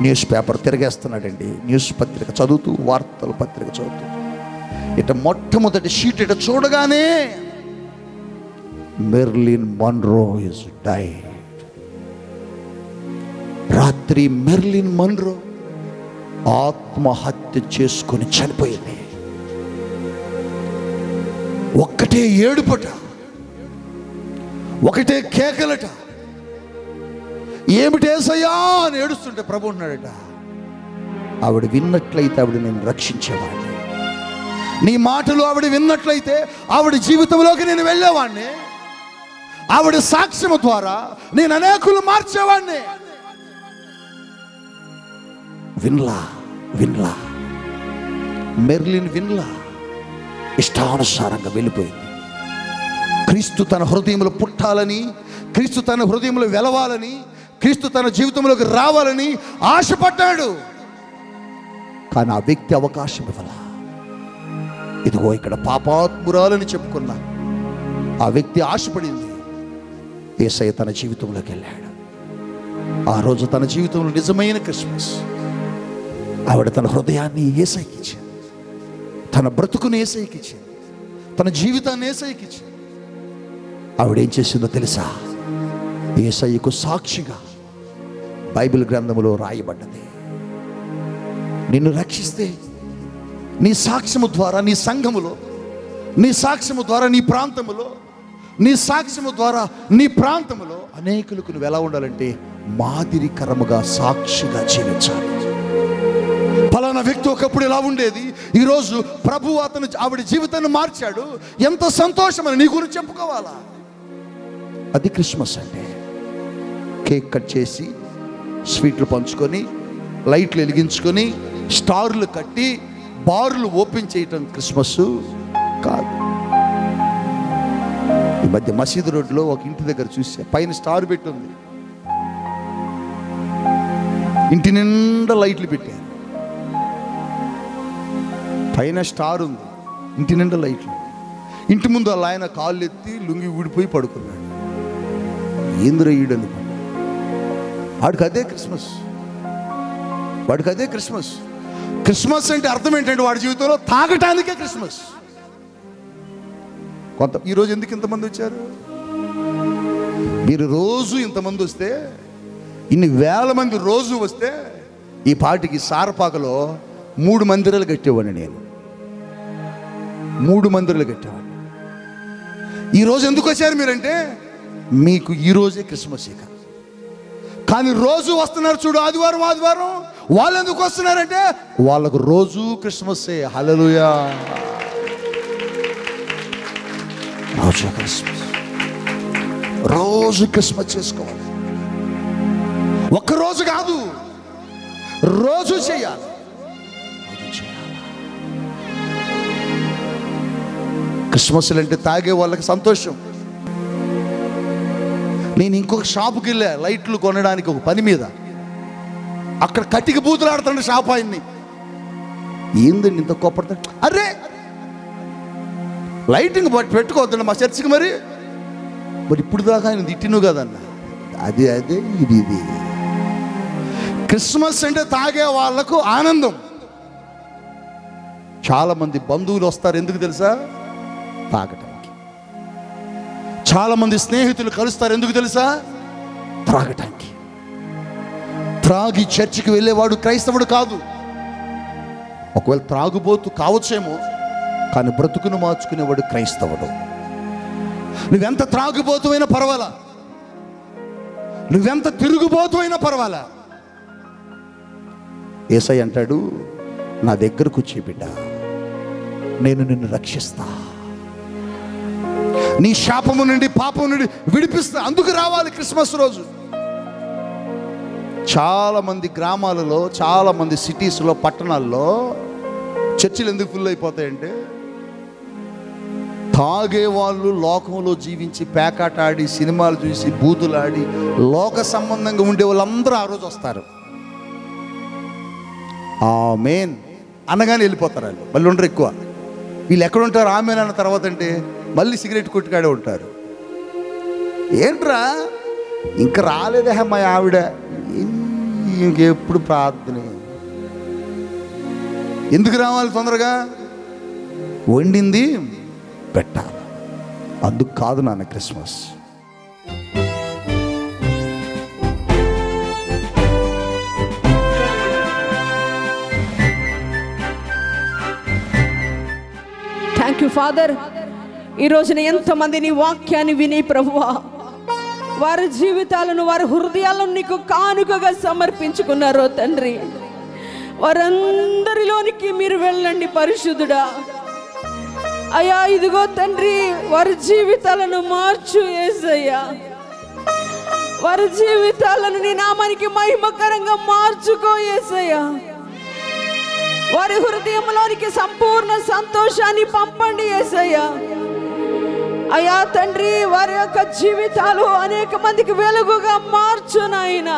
న్యూస్ పేపర్ తిరిగేస్తున్నాడండి. న్యూస్ పత్రిక చదువుతూ, వార్తల పత్రిక చదువుతూ, ఇట మొట్టమొదటి షీట్ ఇట చూడగానే మెర్లిన్ మన్రో ఇస్ డైడ్. రాత్రి మెర్లిన్ మన్రో ఆత్మహత్య చేసుకొని చనిపోయింది. ఒక్కటే ఏడుపట, ఒకటే కేకలట. ఏమిటేసయ్యా అని ఏడుస్తుంటే ప్రభు ఉన్నాడట, ఆవిడ విన్నట్లయితే ఆవిడ నేను రక్షించేవాడిని. నీ మాటలు ఆవిడ విన్నట్లయితే ఆవిడ జీవితంలోకి నేను వెళ్ళేవాడిని. ఆవిడ సాక్ష్యము ద్వారా నేను అనేకులు మార్చేవాడిని. విన్లా మెర్లిన్ ఇష్టానుసారంగా వెళ్ళిపోయింది. క్రీస్తు తన హృదయంలో పుట్టాలని, క్రీస్తు తన హృదయంలో వెలవాలని, క్రీస్తు తన జీవితంలోకి రావాలని ఆశపడ్డాడు. కానీ ఆ వ్యక్తి అవకాశం ఇవ్వాల. ఇదిగో ఇక్కడ పాపాత్మురాలని చెప్పుకున్నా ఆ వ్యక్తి ఆశపడింది. యేసయ్య తన జీవితంలోకి వెళ్ళాడు. ఆ రోజు తన జీవితంలో నిజమైన క్రిస్మస్. ఆవిడ తన హృదయాన్ని యేసయ్యకి ఇచ్చింది, తన బ్రతుకుని యేసయ్యకి ఇచ్చింది, తన జీవితాన్ని యేసయ్యకి ఇచ్చింది. ఆవిడేం చేసిందో తెలుసా? యేసయ్యకు సాక్షిగా బైబిల్ గ్రంథములో రాయబడ్డది. నిన్ను రక్షిస్తే నీ సాక్ష్యము ద్వారా, నీ సంఘములో, నీ సాక్ష్యము ద్వారా, నీ ప్రాంతములో, నీ సాక్ష్యము ద్వారా నీ ప్రాంతములో అనేకులకు నువ్వు ఎలా ఉండాలంటే మాదిరికరముగా సాక్షిగా జీవించాలి. ఫలానా వ్యక్తి ఒకప్పుడు ఇలా ఉండేది, ఈరోజు ప్రభు ఆవిడ జీవితాన్ని మార్చాడు, ఎంత సంతోషమని నీ గురించి చెప్పుకోవాలా. అది క్రిస్మస్ అంటే. కేక్ కట్ చేసి, స్వీట్లు పంచుకొని, లైట్లు వెలిగించుకొని, స్టార్లు కట్టి, బార్లు ఓపెన్ చేయటం క్రిస్మస్ కాదు. ఈ మధ్య మసీదు రోడ్లో ఒక ఇంటి దగ్గర చూసా, పైన స్టార్ పెట్టుంది, ఇంటి నిండా లైట్లు పెట్టారు, పైన స్టార్ ఉంది, ఇంటి నిండా లైట్లు. ఇంటి ముందు అలా ఆయన కాళ్ళు ఎత్తి లుంగి ఊడిపోయి పడుకున్నాడు. ఏంద్ర ఈడను, వాడికి అదే క్రిస్మస్, వాడికి అదే క్రిస్మస్. క్రిస్మస్ అంటే అర్థం ఏంటంటే వాడి జీవితంలో తాగటానికే క్రిస్మస్. ఈరోజు ఎందుకు ఇంతమంది వచ్చారు? మీరు రోజు ఇంతమంది వస్తే, ఇన్ని వేల మంది రోజు వస్తే, ఈ పాటికి సారపాకలో 3 మందిరాలు కట్టేవాడిని నేను. 3 మందిరాలు కట్టేవాడిని. ఈరోజు ఎందుకు వచ్చారు మీరంటే, మీకు ఈరోజే క్రిస్మస్. ఇక కానీ రోజు వస్తున్నారు చూడు, ఆదివారం ఆదివారం. వాళ్ళు ఎందుకు వస్తున్నారంటే వాళ్ళకు రోజు క్రిస్మస్సే. హల్లెలూయా. రోజు క్రిస్మస్, రోజు క్రిస్మస్ చేసుకోవాలి. ఒక్కరోజు కాదు, రోజు చేయాలి. క్రిస్మస్లు అంటే తాగే వాళ్ళకి సంతోషం. నేను ఇంకొక షాపుకి వెళ్ళా లైట్లు కొనడానికి ఒక పని మీద. అక్కడ కట్టికి బూతులు ఆడుతాడు షాప్ ఆయన్ని. ఏందండి ఇంత కోపడతాడు? అరే లైటింగ్ పెట్టుకోవద్దండి మా చర్చికి. మరి ఇప్పుడు దాకా ఆయన తిట్టిను కదన్న. అదే ఇది. క్రిస్మస్ అంటే తాగే వాళ్లకు ఆనందం. చాలా మంది బంధువులు వస్తారు, ఎందుకు తెలుసా? తాగటానికి. చాలా మంది స్నేహితులు కలుస్తారు, ఎందుకు తెలుసా? త్రాగటానికి. త్రాగి చర్చికి వెళ్ళేవాడు క్రైస్తవుడు కాదు. ఒకవేళ త్రాగుబోతు కావచ్చేమో, కానీ బ్రతుకును మార్చుకునేవాడు క్రైస్తవుడు. నువ్వెంత త్రాగుబోతు అయినా పర్వాలా, నువ్వెంత తిరుగుబోతు అయినా పర్వాలా, యేసయ్య అంటాడు, నా దగ్గరకు వచ్చే బిడ్డ, నేను నిన్ను రక్షిస్తా, నీ శాపము నుండి పాపం నుండి విడిపిస్తా. అందుకు రావాలి క్రిస్మస్ రోజు. చాలా మంది గ్రామాలలో, చాలా మంది సిటీస్లో, పట్టణాల్లో చర్చిలు ఎందుకు ఫుల్ అయిపోతాయంటే, తాగే వాళ్ళు లోకంలో జీవించి పేకాట ఆడి, సినిమాలు చూసి, బూతులాడి, లోక సంబంధంగా ఉండే వాళ్ళందరూ ఆ రోజు వస్తారు. ఆమేన్ అనగానే వెళ్ళిపోతారు వాళ్ళు, మళ్ళీ ఉండరు ఎక్కువ. వీళ్ళు ఎక్కడ ఉంటారు ఆమేన్ అన్న తర్వాత అంటే మళ్ళీ సిగరెట్ కొట్టుకాడే ఉంటారు. ఏంట్రా ఇంకా రాలేదే మా ఆవిడ, ఇంకెప్పుడు ప్రార్థన, ఎందుకు రావాలి తొందరగా? వండింది పెట్టాలి. అందుకు కాదు నాన్న క్రిస్మస్. Thank you father. ఈ రోజున ఎంతమంది నీ వాక్యాన్ని విని ప్రభువా, వారి జీవితాలను, వారి హృదయాలను నీకు కానుకగా సమర్పించుకున్నారో తండ్రి, వారందరిలోనికి మీరు వెళ్ళండి పరిశుద్ధుడా. అయ్యా ఇదిగో తండ్రి, వారి జీవితాలను మార్చు యేసయ్యా. వారి జీవితాలను నీ నామానికి మహిమకరంగా మార్చుకో యేసయ్యా. వారి హృదయంలోనికి సంపూర్ణ సంతోషాన్ని పంపండి యేసయ్యా. అయ్యా తండ్రి, వారి యొక్క జీవితాలు అనేక మందికి వెలుగుగా మార్చు నాయనా.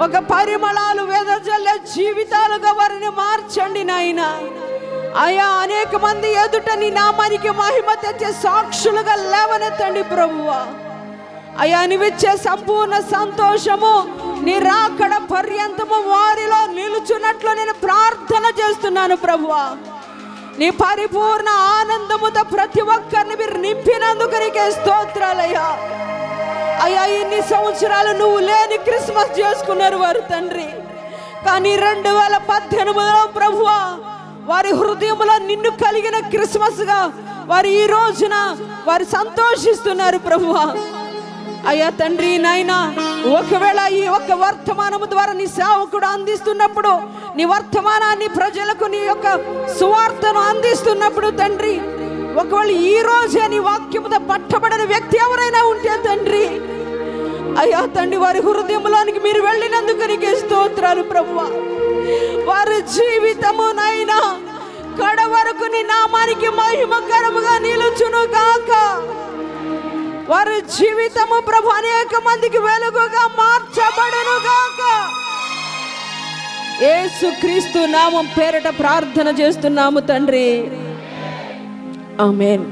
ఒక పరిమళాలు వెదజల్లే జీవితాలుగా వారిని మార్చండి నాయనా. అయ్యా అనేక మంది ఎదుట నీ నామానికి మహిమ తెచ్చే సాక్షులుగా లేవనెత్తండి ప్రభువా. అయ్యా నీవిచ్చే సంపూర్ణ సంతోషము నీ రాకడ పర్యంతము వారిలో నిలుచున్నట్లు నేను ప్రార్థన చేస్తున్నాను ప్రభువా. నీ పరిపూర్ణ ఆనందముతో ప్రతి ఒక్కరిని మీరు నింపినందుకు నీకే స్తోత్రాలయ్యా. అయ్యా ఇన్ని సంవత్సరాలు నువ్వు లేని క్రిస్మస్ చేసుకున్నారు వారు తండ్రి, కానీ 2018లో ప్రభువా వారి హృదయంలో నిన్ను కలిగిన క్రిస్మస్గా వారు ఈ రోజున వారు సంతోషిస్తున్నారు ప్రభువా. అయ్యా తండ్రి నాయనా, ఒకవేళ ఈ ఒక్క వర్తమానము ద్వారా నీ సేవకుడు అందిస్తున్నప్పుడు, నీ వర్తమానాన్ని ప్రజలకు నీ యొక్క సువార్తను అందిస్తున్నప్పుడు తండ్రి, ఒకవేళ ఈ రోజే నీ వాక్యముతో పట్టబడిన వ్యక్తి ఎవరైనా ఉంటే తండ్రి, అయ్యా తండ్రి, వారి హృదయంలోనికి మీరు వెళ్ళినందుకు నీకు స్తోత్రాలు ప్రభువా. వారి జీవితము నైనా కడ వరకు నీ నామానికి మహిమకరముగా నిలుచును గాక. వారి జీవితము ప్రభు అనేక మందికి వెలుగుగా మార్చబడును గాక. యేసుక్రీస్తు నామం పేరట ప్రార్థన చేస్తున్నాము తండ్రి. ఆమేన్.